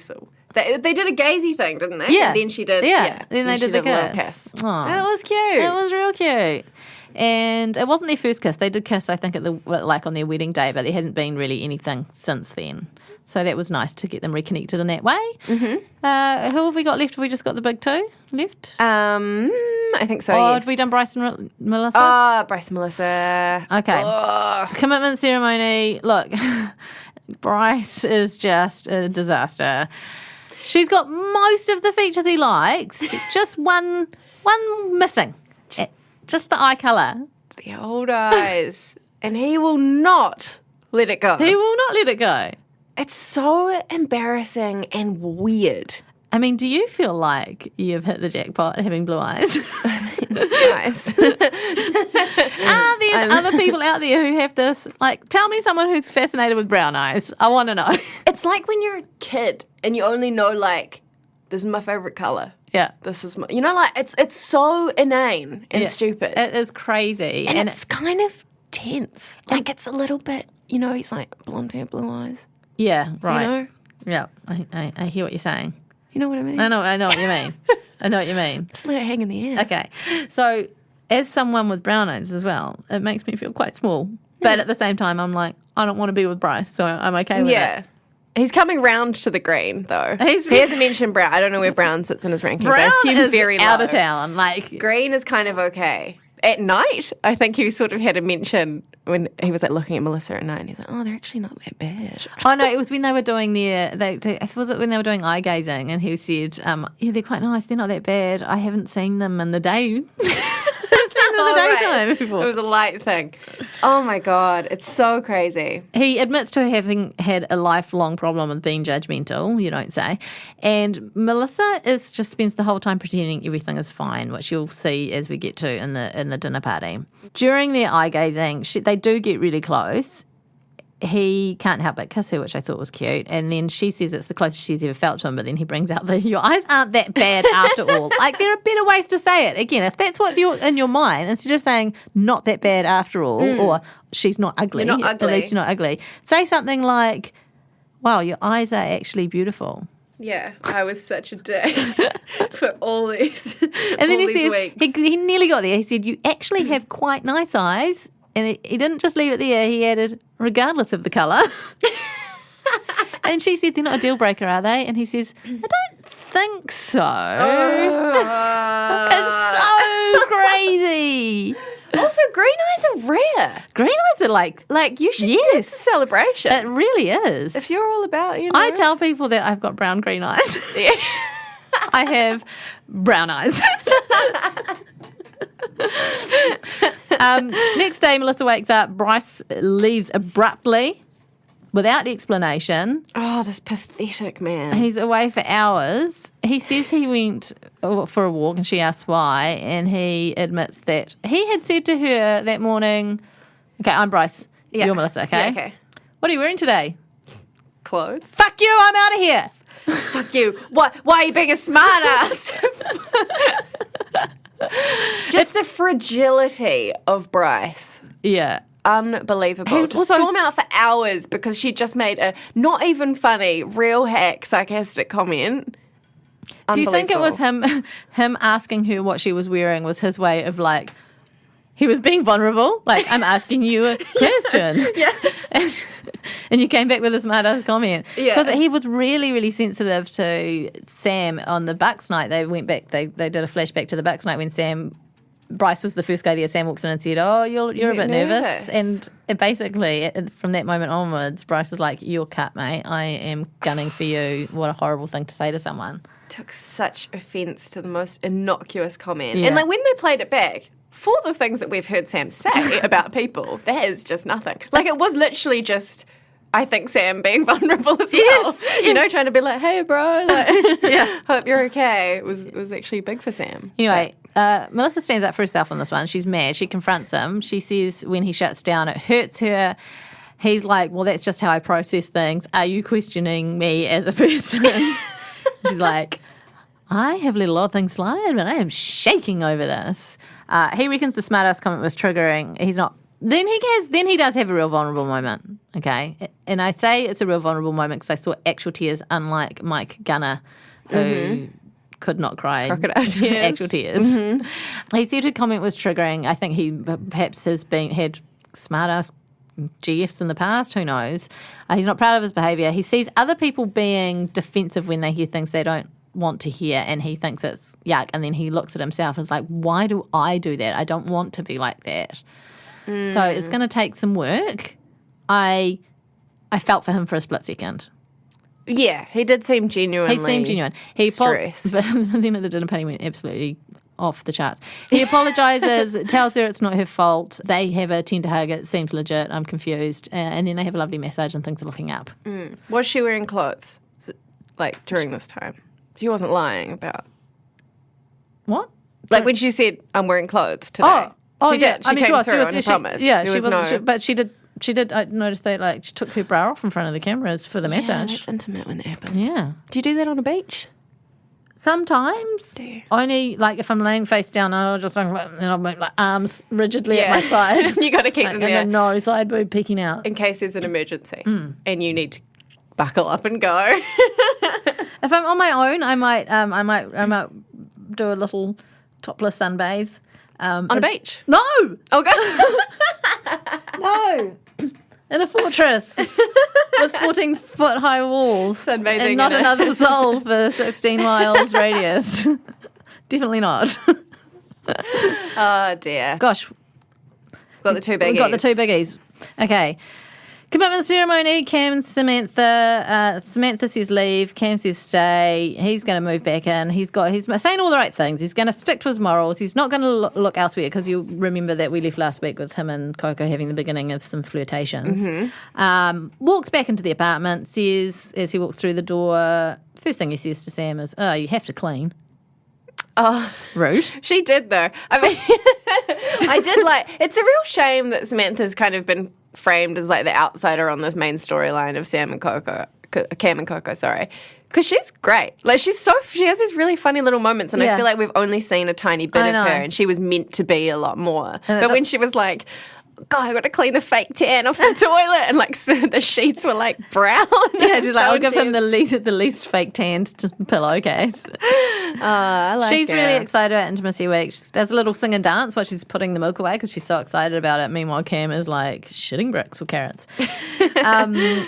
They did a gazy thing, didn't they?
Yeah.
And then she did.
Yeah. Then they did the
a little
kiss.
kiss.
Aw.
That was cute.
It was real cute. And it wasn't their first kiss. They did kiss, I think, on their wedding day, but there hadn't been really anything since then. So that was nice to get them reconnected in that way. Mm-hmm. Who have we got left? Have we just got the big two left?
I think so,
Oh,
yes.
have we done Bryce and Melissa?
Oh, Bryce and Melissa.
Okay.
Oh.
Commitment ceremony. Look, Bryce is just a disaster. She's got most of the features he likes, just one missing. Just the eye colour.
The old eyes. And he will not let it go.
He will not let it go.
It's so embarrassing and weird.
I mean, do you feel like you've hit the jackpot having blue eyes?
Nice.
Are there other people out there who have this? Like, tell me someone who's fascinated with brown eyes. I want to know.
It's like when you're a kid and you only know, like, this is my favourite colour.
Yeah.
This is my... You know, like, it's so inane and stupid.
It is crazy.
And it's kind of tense. Like, it's a little bit, he's like, blonde hair, blue eyes.
Yeah, right.
You know?
Yeah, I hear what you're saying.
You know what I mean?
I know what you mean. I know what you mean.
Just let it hang in the air.
Okay. So, as someone with brown eyes as well, it makes me feel quite small. But at the same time, I'm like, I don't want to be with Bryce, so I'm okay with it.
He's coming round to the green, though. He hasn't mentioned brown. I don't know where brown sits in his rankings.
Brown
I assume
is
very low.
out of town. Like,
green is kind of okay. At night, I think he sort of had a mention when he was like looking at Melissa at night, and he's like, "Oh, they're actually not that bad."
Oh no, it was when they were doing was it when they were doing eye gazing, and he said, "Yeah, they're quite nice. They're not that bad. I haven't seen them in the day."
It was a light thing. Oh my God, it's so crazy.
He admits to having had a lifelong problem with being judgmental, you don't say. And Melissa just spends the whole time pretending everything is fine, which you'll see as we get to in the dinner party. During their eye gazing, they do get really close. He can't help but kiss her, which I thought was cute. And then she says it's the closest she's ever felt to him, but then he brings out your eyes aren't that bad after all. Like, there are better ways to say it. Again, if that's what's in your mind, instead of saying not that bad after all, or she's not ugly,
You're not ugly.
at least you're not ugly, say something like, wow, your eyes are actually beautiful.
Yeah, I was such a dick for all these.
And then he says, he nearly got there. He said, you actually have quite nice eyes. And he didn't just leave it there. He added, regardless of the colour. And she said, they're not a deal breaker, are they? And he says, I don't think so. It's so crazy.
Also, green eyes are rare.
Green eyes are like
you should.
Yes.
It's a celebration.
It really is.
If you're all about,
I tell people that I've got brown green eyes.
Yeah.
I have brown eyes. Next day, Melissa wakes up. Bryce leaves abruptly, without explanation.
Oh, this pathetic man.
He's away for hours. He says he went for a walk, and she asks why, and he admits that he had said to her that morning, okay, I'm Bryce.
Yeah.
You're Melissa, okay?
Yeah, okay.
What are you wearing today?
Clothes.
Fuck you, I'm out of here.
Fuck you. Why are you being a smart ass? Just the fragility of Bryce.
Yeah.
Unbelievable.
He was
To
also
storm out for hours because she just made a not even funny, real hack, sarcastic comment.
Do you think it was him asking her what she was wearing was his way of like, he was being vulnerable? Like, I'm asking you a question.
Yeah.
And you came back with a smart-ass comment.
Yeah.
Because he was really, really sensitive to Sam on the Bucks night. They went back, they did a flashback to the Bucks night when Bryce was the first guy there. Sam walks in and said, oh, you're a bit nervous. And basically, from that moment onwards, Bryce was like, you're cut, mate. I am gunning for you. What a horrible thing to say to someone.
Took such offence to the most innocuous comment.
Yeah.
And like when they played it back, for the things that we've heard Sam say about people, that is just nothing. Like it was literally just, I think, Sam being vulnerable as well. You know, trying to be like, hey, bro, like, hope you're okay. It was actually big for Sam.
Anyway, Melissa stands up for herself on this one. She's mad. She confronts him. She says when he shuts down, it hurts her. He's like, well, that's just how I process things. Are you questioning me as a person? She's like, I have let a lot of things slide, but I am shaking over this. He reckons the smartass comment was triggering. He's not Then he does have a real vulnerable moment, okay? And I say it's a real vulnerable moment because I saw actual tears, unlike Mike Gunner, who could not cry.
Crocodile tears.
Actual tears. He said her comment was triggering. I think he perhaps has had smart-ass GFs in the past, who knows? He's not proud of his behaviour. He sees other people being defensive when they hear things they don't want to hear, and he thinks it's yuck, and then he looks at himself and is like, why do I do that? I don't want to be like that. So it's going to take some work. I felt for him for a split second.
Yeah, he did seem genuinely
He
stressed.
But then at the dinner party went absolutely off the charts. He apologises, tells her it's not her fault. They have a tender hug. It seems legit. I'm confused. And then they have a lovely massage and things are looking up.
Was she wearing clothes, like, during this time? She wasn't lying about...
What?
Like, when she said, I'm wearing clothes today.
Oh,
she
yeah.
did. She came through on her promise.
Yeah,
There
she
was
wasn't. But she did. I noticed that, like, she took her bra off in front of the cameras for the
Yeah,
massage.
that's intimate when that happens.
Yeah.
Do you do that on a beach?
Sometimes.
Do you?
Only, like, if I'm laying face down, I'll just, and I'll move, like, arms rigidly at my side.
You got to keep them
And
there
then no side boob peeking out.
in case there's an emergency and you need to buckle up and go.
If I'm on my own, I might do a little topless sunbathe.
On a beach?
No!
Okay.
No! In a fortress with 14-foot high walls.
Sunbathing
and not
in a-
another soul for 16 miles radius. Definitely not.
Oh, dear.
Gosh.
Got the two biggies.
We've got the two biggies. Okay. Commitment ceremony, Cam and Samantha. Samantha says leave, Cam says stay. He's going to move back in. He's saying all the right things. He's going to stick to his morals. He's not going to look elsewhere because you'll remember that we left last week with him and Coco having the beginning of some flirtations. Walks back into the apartment, says as he walks through the door, first thing he says to Sam is, oh, you have to clean.
Oh,
rude.
She did, though. I mean, I did it's a real shame that Samantha's kind of been framed as like the outsider on this main storyline of Cam and Coco, sorry. Because she's great. Like, she has these really funny little moments, and I feel like we've only seen a tiny bit of her, and she was meant to be a lot more. But when she was like, God, I got to clean the fake tan off the toilet, and like so the sheets were like brown.
Yeah, she's like, I'll give him the least fake tanned pillowcase.
I like
she's
her.
really excited about Intimacy Week. She does a little sing and dance while she's putting the milk away because she's so excited about it. Meanwhile, Cam is like shitting bricks or carrots.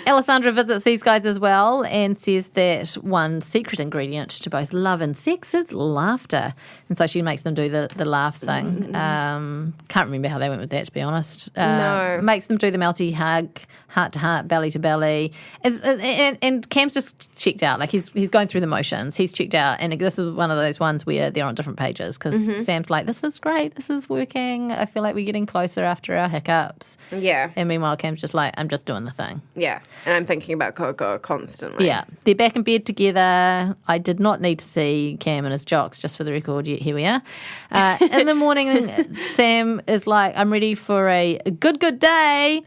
Alessandra visits these guys as well and says that one secret ingredient to both love and sex is laughter. And so she makes them do the laugh thing. Can't remember how they went with that, to be honest.
No.
Makes them do the melty hug, heart to heart, belly to belly. And Cam's just checked out. Like, he's going through the motions. He's checked out. And this is one of those ones where they're on different pages because Sam's like, this is great. This is working. I feel like we're getting closer after our hiccups.
Yeah.
And meanwhile, Cam's just like, I'm just doing the thing.
Yeah. And I'm thinking about Coco constantly.
Yeah. They're back in bed together. I did not need to see Cam and his jocks, just for the record. Yet here we are. In the morning, Sam is like, I'm ready for a good day.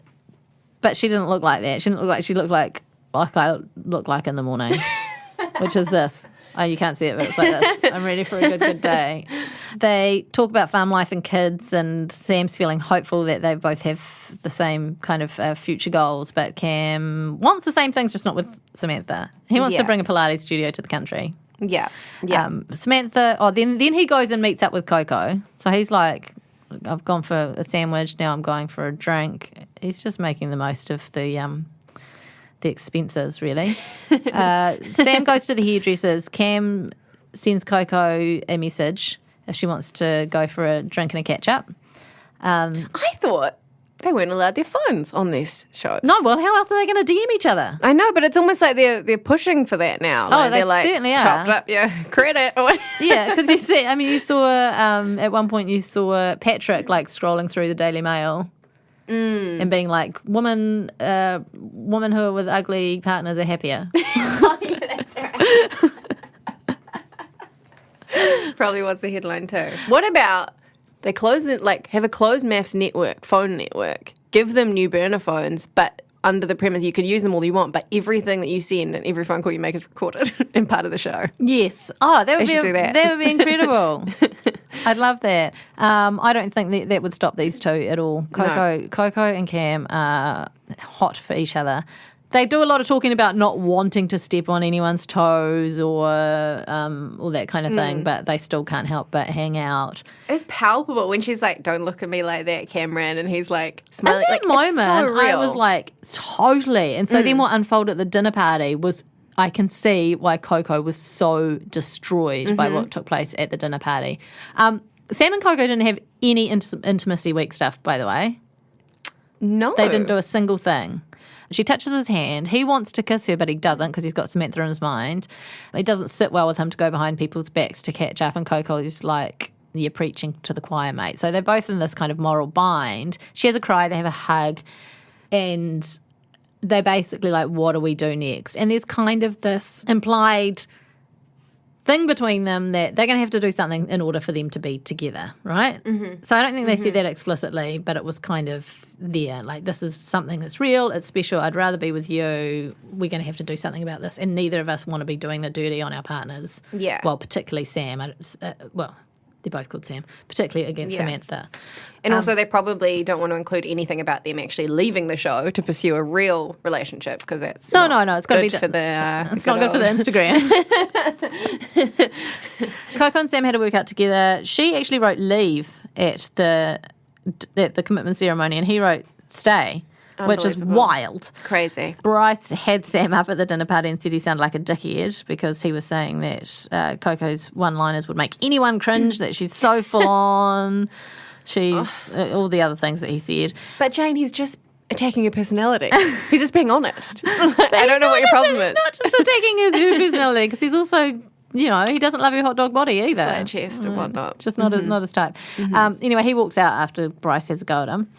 But she didn't look like that. She looked like I look like in the morning, which is this. Oh, you can't see it, but it's like this. I'm ready for a good day. They talk about farm life and kids, and Sam's feeling hopeful that they both have the same kind of future goals, but Cam wants the same things, just not with Samantha. He wants to bring a Pilates studio to the country.
Yeah.
Samantha, then he goes and meets up with Coco. So he's like, I've gone for a sandwich, now I'm going for a drink. He's just making the most of the expenses, really. Sam goes to the hairdressers. Cam sends Coco a message if she wants to go for a drink and a catch-up.
I thought they weren't allowed their phones on these shows.
No, well, how else are they going to DM each other?
I know, but it's almost like they're pushing for that now. Like,
they
they're like,
certainly are.
Chopped up your credit.
Yeah, because you saw at one point you saw Patrick like scrolling through the Daily Mail and being like, women who are with ugly partners are happier.
Oh, yeah, that's right. Probably was the headline too. What about they have a closed MAFS phone network, give them new burner phones, but under the premise you can use them all you want, but everything that you send and every phone call you make is recorded and part of the show.
Yes. Oh, that would
should do that.
That would be incredible. I'd love that. I don't think that would stop these two at all. Coco and Cam are hot for each other. They do a lot of talking about not wanting to step on anyone's toes or all that kind of thing, but they still can't help but hang out.
It's palpable when she's like, "Don't look at me like that, Cameron," and he's like smiling.
At that moment, I was like, totally. And so then what unfolded at the dinner party was, I can see why Coco was so destroyed by what took place at the dinner party. Sam and Coco didn't have any intimacy week stuff, by the way.
No.
They didn't do a single thing. She touches his hand. He wants to kiss her, but he doesn't because he's got Samantha in his mind. It doesn't sit well with him to go behind people's backs to catch up, and Coco's like, you're preaching to the choir, mate. So they're both in this kind of moral bind. She has a cry, they have a hug, and they're basically like, what do we do next? And there's kind of this implied thing between them that they're going to have to do something in order for them to be together, right? Mm-hmm. So I don't think they said that explicitly, but it was kind of there. Like, this is something that's real, it's special, I'd rather be with you, we're going to have to do something about this, and neither of us want to be doing the dirty on our partners. Yeah. Well, particularly Sam. They're both called Sam, particularly against Samantha.
And also they probably don't want to include anything about them actually leaving the show to pursue a real relationship, because that's
no, it's got to be
for the
it's not good for the Instagram. Coco and Sam had to work out together. She actually wrote leave at the commitment ceremony, and he wrote stay, which is wild.
Crazy.
Bryce had Sam up at the dinner party and said he sounded like a dickhead because he was saying that Coco's one-liners would make anyone cringe, that she's so full on. She's all the other things that he said.
But Jane, he's just attacking your personality. He's just being honest. I don't know what your problem is.
He's not just attacking her personality, because he's also, he doesn't love her hot dog body either.
Flat chest and whatnot.
Just not his type. Anyway, he walks out after Bryce has a go at him.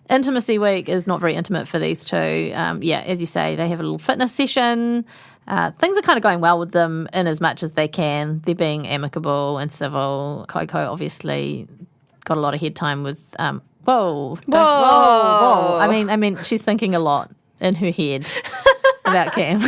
Intimacy week is not very intimate for these two. As you say, they have a little fitness session. Things are kind of going well with them in as much as they can. They're being amicable and civil. Coco obviously got a lot of head time with whoa. I mean, she's thinking a lot in her head about Cam.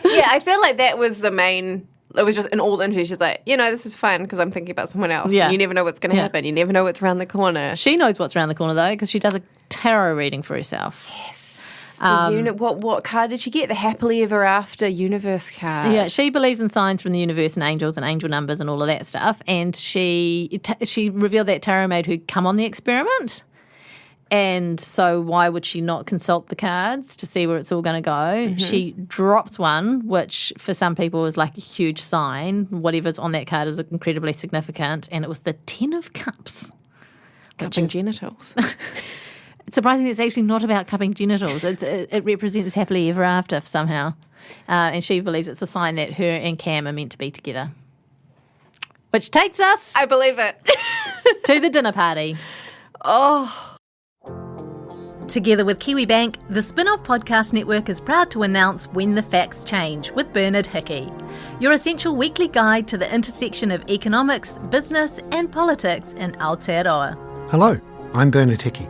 Yeah, I feel like that was the main. It was just in all the interviews, she's like, this is fun because I'm thinking about someone else. Yeah. You never know what's going to happen. You never know what's around the corner.
She knows what's around the corner, though, because she does a tarot reading for herself.
Yes. What card did she get? The Happily Ever After Universe card.
Yeah, she believes in signs from the universe and angels and angel numbers and all of that stuff. And she revealed that tarot made her come on the experiment. And so why would she not consult the cards to see where it's all going to go? Mm-hmm. She drops one, which for some people is like a huge sign. Whatever's on that card is incredibly significant. And it was the 10 of Cups.
Cupping genitals.
It's surprising it's actually not about cupping genitals. It represents happily ever after somehow. And she believes it's a sign that her and Cam are meant to be together. Which takes us...
I believe it.
to the dinner party.
Oh...
Together with KiwiBank, the Spin-Off Podcast Network is proud to announce When the Facts Change with Bernard Hickey, your essential weekly guide to the intersection of economics, business and politics in Aotearoa.
Hello, I'm Bernard Hickey.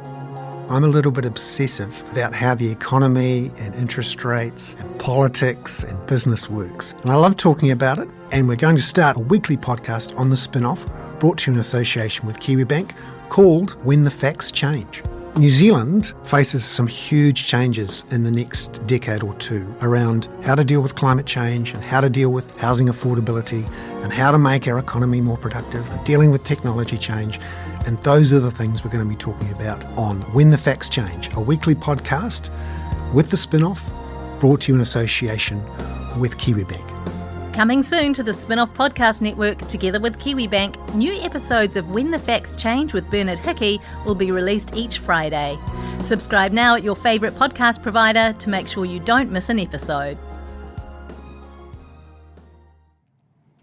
I'm a little bit obsessive about how the economy and interest rates and politics and business works. And I love talking about it, and we're going to start a weekly podcast on the Spin-Off, brought to you in association with KiwiBank, called When the Facts Change. New Zealand faces some huge changes in the next decade or two around how to deal with climate change and how to deal with housing affordability and how to make our economy more productive and dealing with technology change. And those are the things we're going to be talking about on When the Facts Change, a weekly podcast with the Spin-Off, brought to you in association with KiwiBank.
Coming soon to the Spin-Off Podcast Network together with KiwiBank, new episodes of When the Facts Change with Bernard Hickey will be released each Friday. Subscribe now at your favourite podcast provider to make sure you don't miss an episode.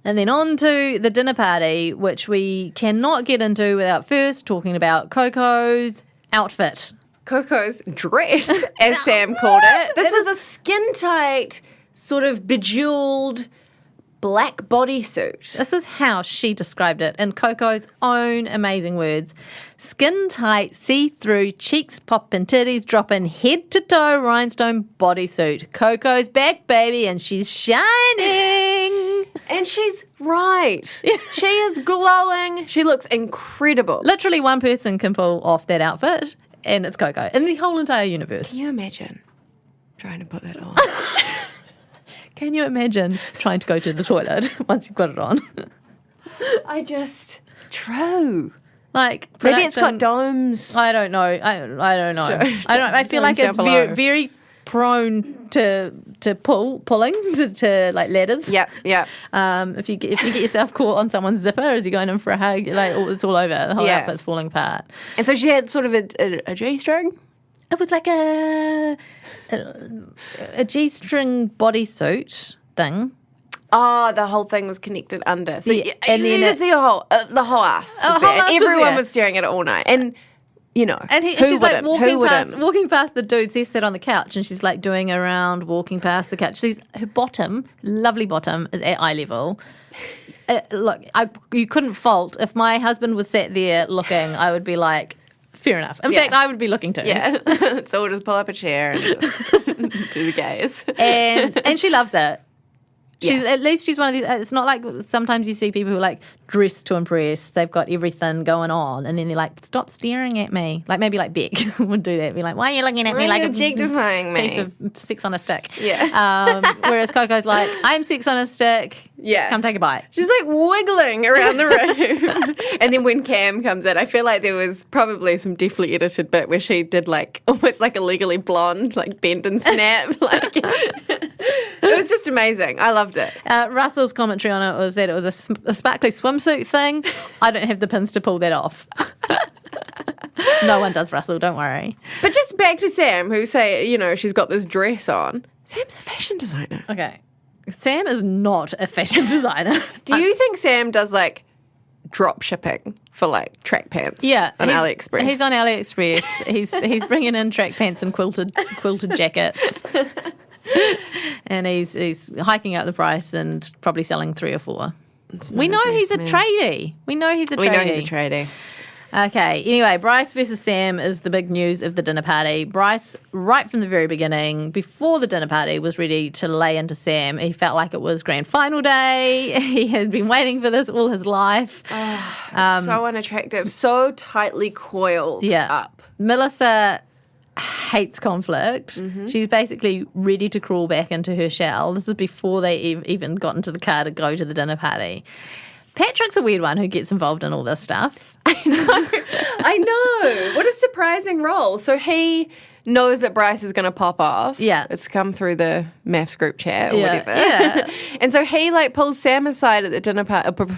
And then on to the dinner party, which we cannot get into without first talking about Coco's outfit.
Coco's dress, as Sam called it. This was a skin-tight, sort of bejeweled black bodysuit.
This is how she described it in Coco's own amazing words. Skin-tight, see-through, cheeks popping, titties dropping, head-to-toe rhinestone bodysuit. Coco's back, baby, and she's shining.
And she's right. She is glowing. She looks incredible.
Literally one person can pull off that outfit, and it's Coco in the whole entire universe.
Can you imagine trying to put that on?
Can you imagine trying to go to the toilet once you've got it on?
True.
Like
Maybe it's got domes.
I don't know. I don't know. I feel like it's very, very prone to pulling to like ladders.
Yep.
If you get yourself caught on someone's zipper as you're going in for a hug, like it's all over. The whole outfit's falling apart.
And so she had sort of a G-string.
It was like a G-string bodysuit thing.
Oh, the whole thing was connected under. So
Yeah,
and then you see the whole ass. Was there. Everyone was staring at it all night. And you know,
and she's like walking past the dudes. They sit on the couch, and she's like doing around, walking past the couch. Her bottom, lovely bottom, is at eye level. Look, you couldn't fault if my husband was sat there looking. I would be like, fair enough. In fact, I would be looking too.
Yeah. So we'll just pull up a chair and do the gaze.
And she loves it. At least she's one of these. It's not like sometimes you see people who like dress to impress. They've got everything going on, and then they're like, "Stop staring at me." Like maybe like Beck would do that. Be like, "Why are you looking at me like
objectifying me?
Piece of sex on a stick?"
Yeah.
Whereas Coco's like, "I'm sex on a stick.
Yeah.
Come take a bite."
She's like wiggling around the room. And then when Cam comes in, I feel like there was probably some deftly edited bit where she did like almost like a Legally Blonde, like bend and snap. Like it was just amazing. I loved it.
Russell's commentary on it was that it was a sparkly swimsuit thing. I don't have the pins to pull that off. No one does, Russell, don't worry.
But just back to Sam, who she's got this dress on. Sam's a fashion designer.
Okay. Sam is not a fashion designer.
Do you think Sam does like drop shipping for like track pants?
Yeah,
on AliExpress.
He's on AliExpress. he's bringing in track pants and quilted jackets. And he's hiking up the price and probably selling 3 or 4. We know he's a tradie. We know he's a tradie. Okay, anyway, Bryce versus Sam is the big news of the dinner party. Bryce, right from the very beginning, before the dinner party, was ready to lay into Sam. He felt like it was grand final day. He had been waiting for this all his life.
It's so unattractive, so tightly coiled up.
Melissa hates conflict. Mm-hmm. She's basically ready to crawl back into her shell. This is before they even got into the car to go to the dinner party. Patrick's a weird one who gets involved in all this stuff.
I know. What a surprising role. So he knows that Bryce is going to pop off.
Yeah.
It's come through the MAFS group chat or whatever.
Yeah.
And so he pulls Sam aside at the dinner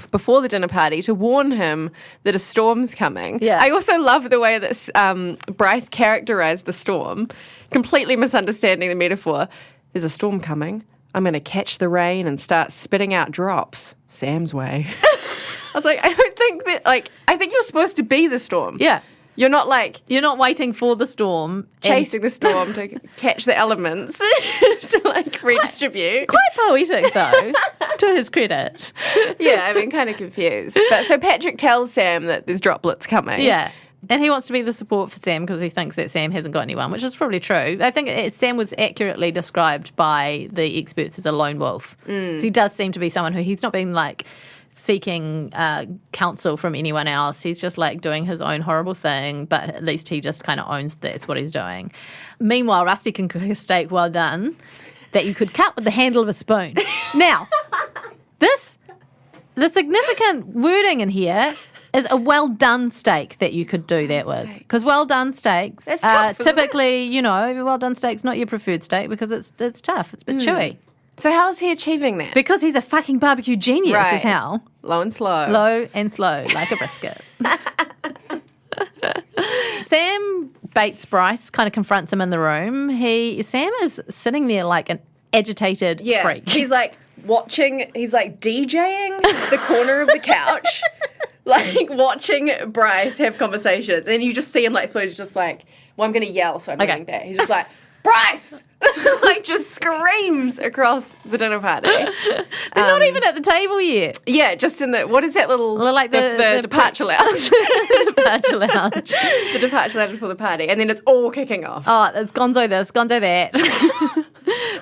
before the dinner party to warn him that a storm's coming.
Yeah.
I also love the way that Bryce characterized the storm, completely misunderstanding the metaphor. There's a storm coming. I'm going to catch the rain and start spitting out drops. Sam's way. I was like, I don't think that, I think you're supposed to be the storm.
Yeah.
You're not
waiting for the storm.
Chasing the storm to catch the elements to redistribute.
Quite poetic though, to his credit.
Yeah, I mean, kind of confused. But so Patrick tells Sam that there's droplets coming.
Yeah. And he wants to be the support for Sam because he thinks that Sam hasn't got anyone, which is probably true. I think Sam was accurately described by the experts as a lone wolf. So he does seem to be someone who he's not been seeking counsel from anyone else. He's just doing his own horrible thing, but at least he just kind of owns that's what he's doing. Meanwhile, Rusty can cook a steak well done that you could cut with the handle of a spoon. Now, the significant wording in here is a well-done steak that you could do that with. Because well-done steaks are typically, well-done steak's not your preferred steak because it's tough. It's a bit chewy.
So how is he achieving that?
Because he's a fucking barbecue genius, is how.
Low and slow.
Low and slow, like a brisket. Sam baits Bryce, kind of confronts him in the room. Sam is sitting there like an agitated freak.
He's watching, he's DJing the corner of the couch. Watching Bryce have conversations, and you just see him he's just well, I'm going to yell, so I'm getting back. He's just Bryce! Just screams across the dinner party.
They're not even at the table yet.
Yeah, just in what is that little, the departure lounge.
The departure lounge.
The departure lounge before the party, and then it's all kicking off.
Oh, it's gonzo this, gonzo that.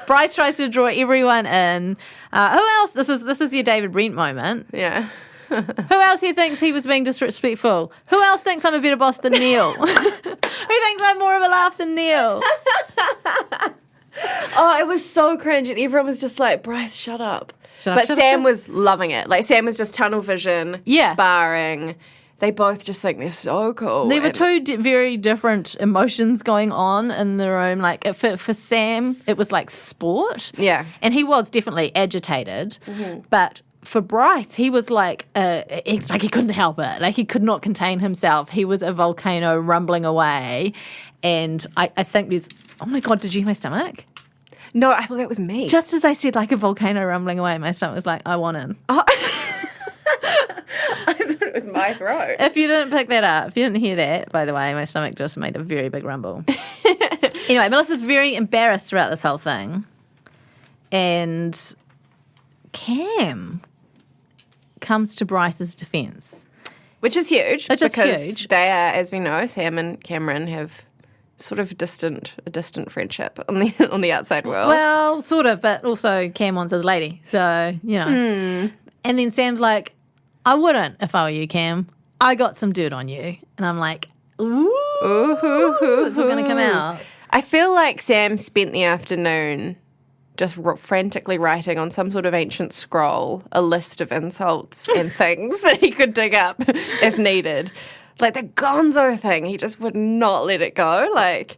Bryce tries to draw everyone in. Who else? This is your David Brent moment.
Yeah.
Who else here thinks he was being disrespectful? Who else thinks I'm a better boss than Neil? Who thinks I'm more of a laugh than Neil?
Oh, it was so cringe, and everyone was just like, Bryce, shut up. But
shut
Sam
up.
was loving it. Like, Sam was just tunnel vision,
Yeah.
sparring. They both just think they're so cool.
There were
And-
two very different emotions going on in the room. Like for Sam, it was like sport.
Yeah.
And he was definitely agitated. But for Bryce, he was like, it's like he couldn't help it. Like he could not contain himself. He was a volcano rumbling away. And I think there's, oh my God, did you hear my stomach?
No, I thought that was me.
Just as I said, like a volcano rumbling away, my stomach was like, I want in.
I thought it was my throat.
If you didn't pick that up, if you didn't hear that, by the way, my stomach just made a very big rumble. Anyway, Melissa's very embarrassed throughout this whole thing. And Cam comes to Bryce's defence.
Which is huge.
Which is
because
huge.
they are, as we know, Sam and Cameron have sort of a distant friendship on the outside world.
Well, sort of, but also Cam wants his lady. So, you know. And then Sam's like, I wouldn't if I were you, Cam. I got some dirt on you. And I'm like, ooh, it's all going to come out.
I feel like Sam spent the afternoon just frantically writing on some sort of ancient scroll a list of insults and things that he could dig up if needed. Like the gonzo thing, he just would not let it go. Like,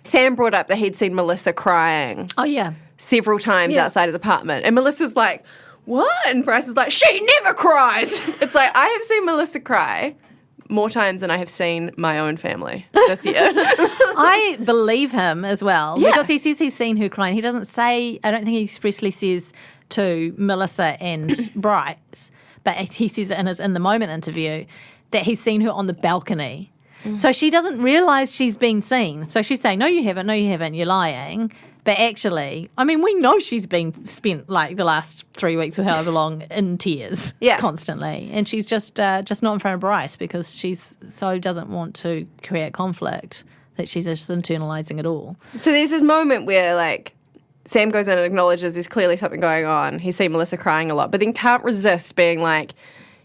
Sam brought up that he'd seen Melissa crying
Oh, yeah.
several times outside his apartment. And Melissa's like, what? And Bryce is like, she never cries. It's like, I have seen Melissa cry more times than I have seen my own family this year.
I believe him as well.
Yeah.
Because he says he's seen her crying. He doesn't say, I don't think he expressly says to Melissa and Bryce, but he says it in the moment interview that he's seen her on the balcony. So she doesn't realise she's been seen. So she's saying, no, you haven't, you're lying. But actually, I mean, we know she's been spent like the last 3 weeks or however long in tears constantly. And she's just not in front of Bryce because she's so doesn't want to create conflict that she's just internalising it all.
So there's this moment where, like, Sam goes in and acknowledges there's clearly something going on. He's seen Melissa crying a lot, but then can't resist being like,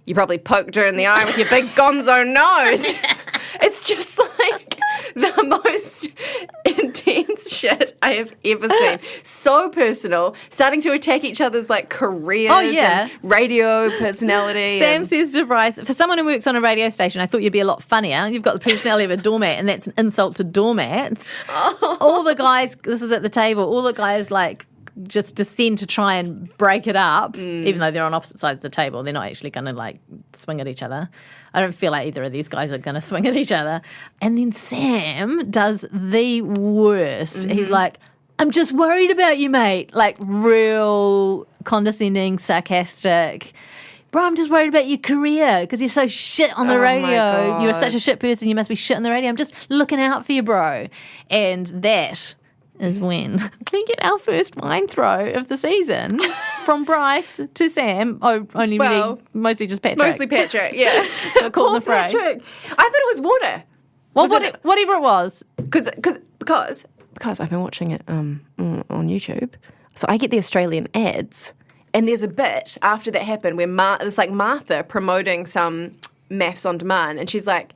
you probably poked her in the eye with your big gonzo nose. It's just like the most intense shit I have ever seen. So personal, starting to attack each other's like careers and radio personality.
Sam says to Bryce, for someone who works on a radio station, I thought you'd be a lot funnier. You've got the personality of a doormat, and that's an insult to doormats. All the guys, this is at the table, all the guys like just descend to try and break it up, even though they're on opposite sides of the table. They're not actually going to like swing at each other. I don't feel like either of these guys are going to swing at each other. And then Sam does the worst. He's like, I'm just worried about you, mate. Like real condescending, sarcastic. Bro, I'm just worried about your career because you're so shit on the radio. You're such a shit person. You must be shit on the radio. I'm just looking out for you, bro. And that is when we get our first wine throw of the season from Bryce to Sam. Oh, only really, mostly just Patrick.
Mostly Patrick, yeah.
Got caught in the fray.
Patrick. I thought it was water.
Well, whatever it was.
Because I've been watching it on YouTube, so I get the Australian ads, and there's a bit after that happened where it's like Martha promoting some MAFS on demand, and she's like,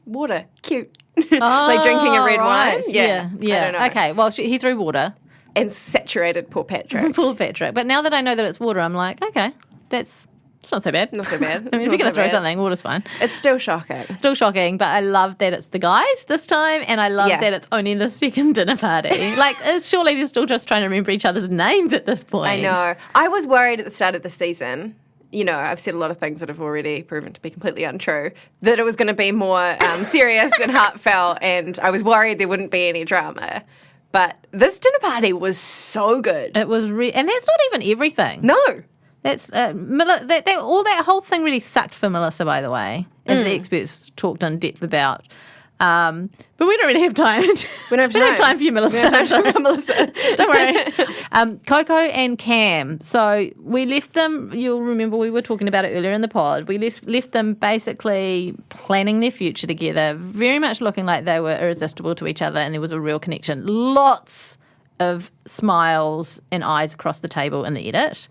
water, cute. Like drinking a red wine.
Yeah.
I don't know.
Okay, well, he threw water.
And saturated poor Patrick.
Poor Patrick. But now that I know that it's water, I'm like, okay, it's not so bad.
Not so bad.
I mean, if you're going to throw something, water's fine.
It's still shocking.
Still shocking, but I love that it's the guys this time, and I love that it's only the second dinner party. Like, surely they're still just trying to remember each other's names at this point.
I know. I was worried at the start of the season. You know, I've said a lot of things that have already proven to be completely untrue, that it was going to be more serious and heartfelt, and I was worried there wouldn't be any drama. But this dinner party was so good.
It was, and that's not even everything.
No.
That's all that whole thing really sucked for Melissa, by the way, as the experts talked in depth about. But we don't really have time. We don't have time for you, Melissa.
We don't have time for Melissa.
Don't worry. Coco and Cam. So we left them, you'll remember we were talking about it earlier in the pod, we left them basically planning their future together, very much looking like they were irresistible to each other and there was a real connection. Lots of smiles and eyes across the table in the edit.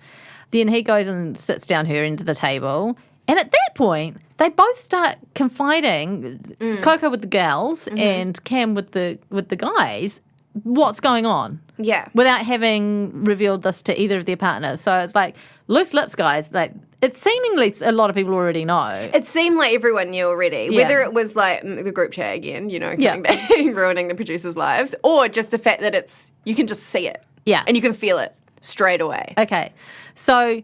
Then he goes and sits down her end of the table. And at that point, they both start confiding, Coco with the gals and Cam with the guys, what's going on.
Yeah.
Without having revealed this to either of their partners. So it's like, loose lips, guys. Like, it's seemingly a lot of people already know.
It seemed like everyone knew already.
Yeah.
Whether it was like the group chat again, coming back, ruining the producers' lives, or just the fact that you can just see it.
Yeah.
And you can feel it straight away.
Okay. So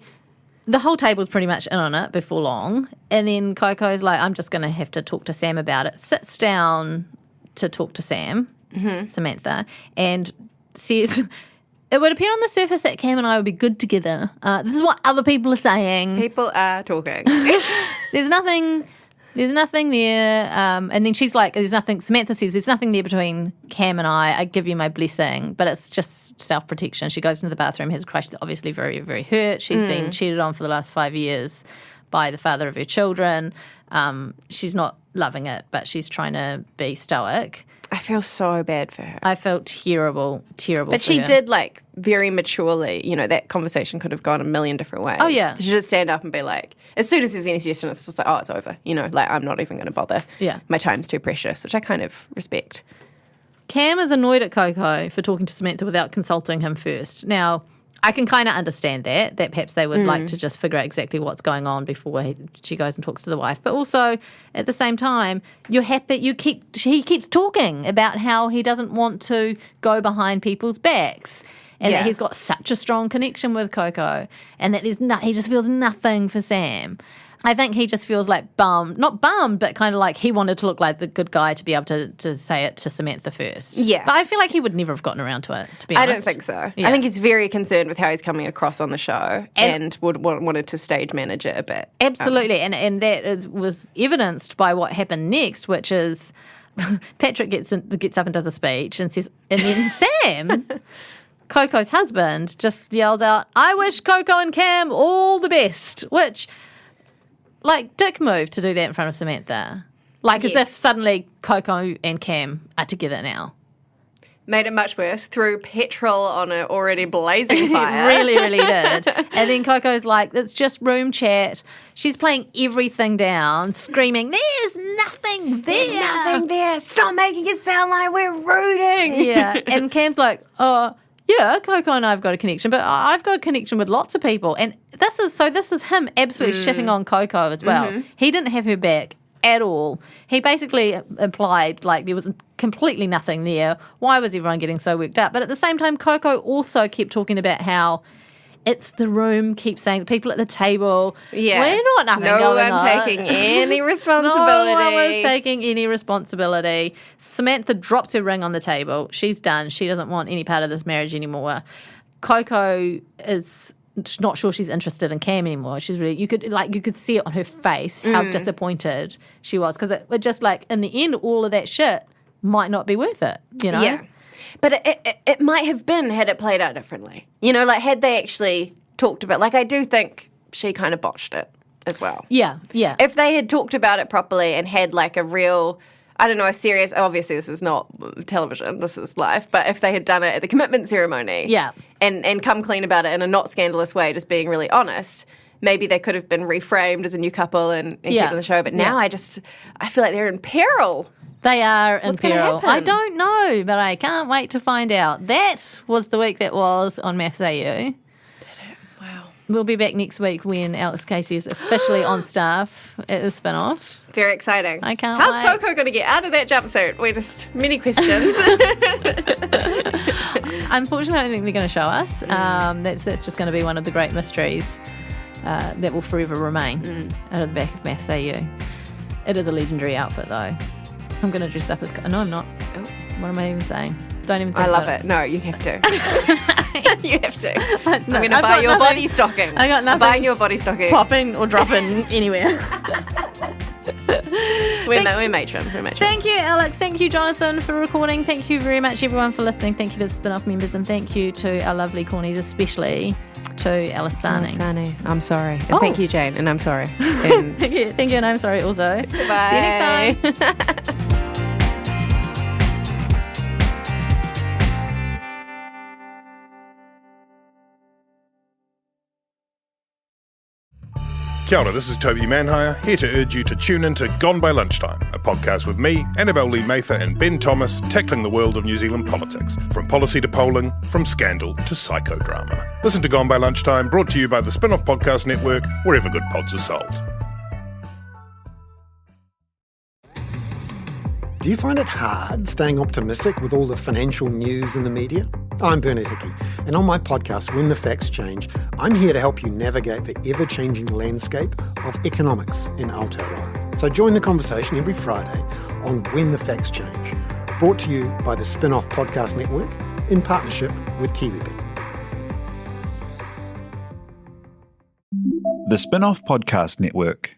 the whole table's pretty much in on it before long. And then Coco's like, I'm just going to have to talk to Sam about it. Sits down to talk to Sam, Samantha, and says, it would appear on the surface that Cam and I would be good together. This is what other people are saying.
People are talking.
There's nothing there. And then she's like, Samantha says, there's nothing there between Cam and I give you my blessing, but it's just self-protection. She goes into the bathroom, has a crush, she's obviously very, very hurt. She's been cheated on for the last 5 years by the father of her children. She's not loving it, but she's trying to be stoic.
I feel so bad for her.
I felt terrible
But
for
she
her.
did, very maturely, that conversation could have gone a million different ways.
Oh, yeah.
She should just stand up and be like, as soon as there's any suggestion, it's just like, oh, it's over. I'm not even going to bother.
Yeah.
My time's too precious, which I kind of respect.
Cam is annoyed at Coco for talking to Samantha without consulting him first. Now, I can kind of understand that perhaps they would like to just figure out exactly what's going on before she goes and talks to the wife. But also, at the same time, you're happy. He keeps talking about how he doesn't want to go behind people's backs, and that he's got such a strong connection with Coco, and that he just feels nothing for Sam. I think he just feels like not bummed, but kind of like he wanted to look like the good guy to be able to say it to Samantha first.
Yeah.
But I feel like he would never have gotten around to it, to be honest.
I don't think so.
Yeah.
I think he's very concerned with how he's coming across on the show and wanted to stage manage it a bit.
Absolutely. And that was evidenced by what happened next, which is Patrick gets up and does a speech and then Sam, Coco's husband, just yells out, I wish Coco and Cam all the best, which... dick move to do that in front of Samantha. As if suddenly Coco and Cam are together now.
Made it much worse. Threw petrol on an already blazing fire.
It really, really did. And then Coco's like, it's just room chat. She's playing everything down, screaming, there's nothing there.
There's nothing there. Stop making it sound like we're rooting.
Yeah. And Cam's like, oh, yeah, Coco and I have got a connection, but I've got a connection with lots of people. And this is him absolutely shitting on Coco as well. He didn't have her back at all. He basically implied there was completely nothing there. Why was everyone getting so worked up? But at the same time, Coco also kept talking about how it's the room, keep saying the people at the table. Yeah. We're not nothing going on.
No one taking any responsibility.
No one was taking any responsibility. Samantha drops her ring on the table. She's done. She doesn't want any part of this marriage anymore. Coco is not sure she's interested in Cam anymore. She's really, you could see it on her face how disappointed she was, because it just in the end, all of that shit might not be worth it,
Yeah. But it might have been had it played out differently. Had they actually talked about, I do think she kind of botched it as well.
Yeah, yeah.
If they had talked about it properly and had a real, a serious, obviously this is not television, this is life, but if they had done it at the commitment ceremony and come clean about it in a not scandalous way, just being really honest, maybe they could have been reframed as a new couple and kept on the show. But now I feel like they're in peril.
They are in
What's gonna
peril.
happen?
I don't know, but I can't wait to find out. That was the week that was on MAFS AU.
Wow.
We'll be back next week when Alex Casey is officially on staff at the spin-off.
Very exciting.
I can't
How's
wait.
Coco going to get out of that jumpsuit? Many questions.
Unfortunately, I don't think they're going to show us. That's just going to be one of the great mysteries that will forever remain out of the back of MAFS AU. It is a legendary outfit, though. I'm going to dress up as... No, I'm not. Oh, what am I even saying? Don't even think
I love
about
it. No, you have to. You have to.
No,
I'm going to
I've
buy
got
your
nothing.
body stocking.
I got
I'm
nothing.
buying your body stocking.
Popping or dropping anywhere.
We're matron.
Thank you, Alex. Thank you, Jonathan, for recording. Thank you very much, everyone, for listening. Thank you to the Spin-Off members, and thank you to our lovely cornies, especially to Alisani.
I'm sorry. And
Oh.
thank you, Jane. And I'm sorry. And
Thank you, and I'm sorry also.
Bye.
See you next time.
Kia ora, this is Toby Manhire, here to urge you to tune in to Gone by Lunchtime, a podcast with me, Annabelle Lee Mather and Ben Thomas, tackling the world of New Zealand politics, from policy to polling, from scandal to psychodrama. Listen to Gone by Lunchtime, brought to you by the Spin-Off Podcast Network, wherever good pods are sold.
Do you find it hard staying optimistic with all the financial news in the media? I'm Bernard Hickey, and on my podcast, When the Facts Change, I'm here to help you navigate the ever-changing landscape of economics in Aotearoa. So join the conversation every Friday on When the Facts Change, brought to you by the Spin-Off Podcast Network in partnership with KiwiBet.
The Spin-Off Podcast Network.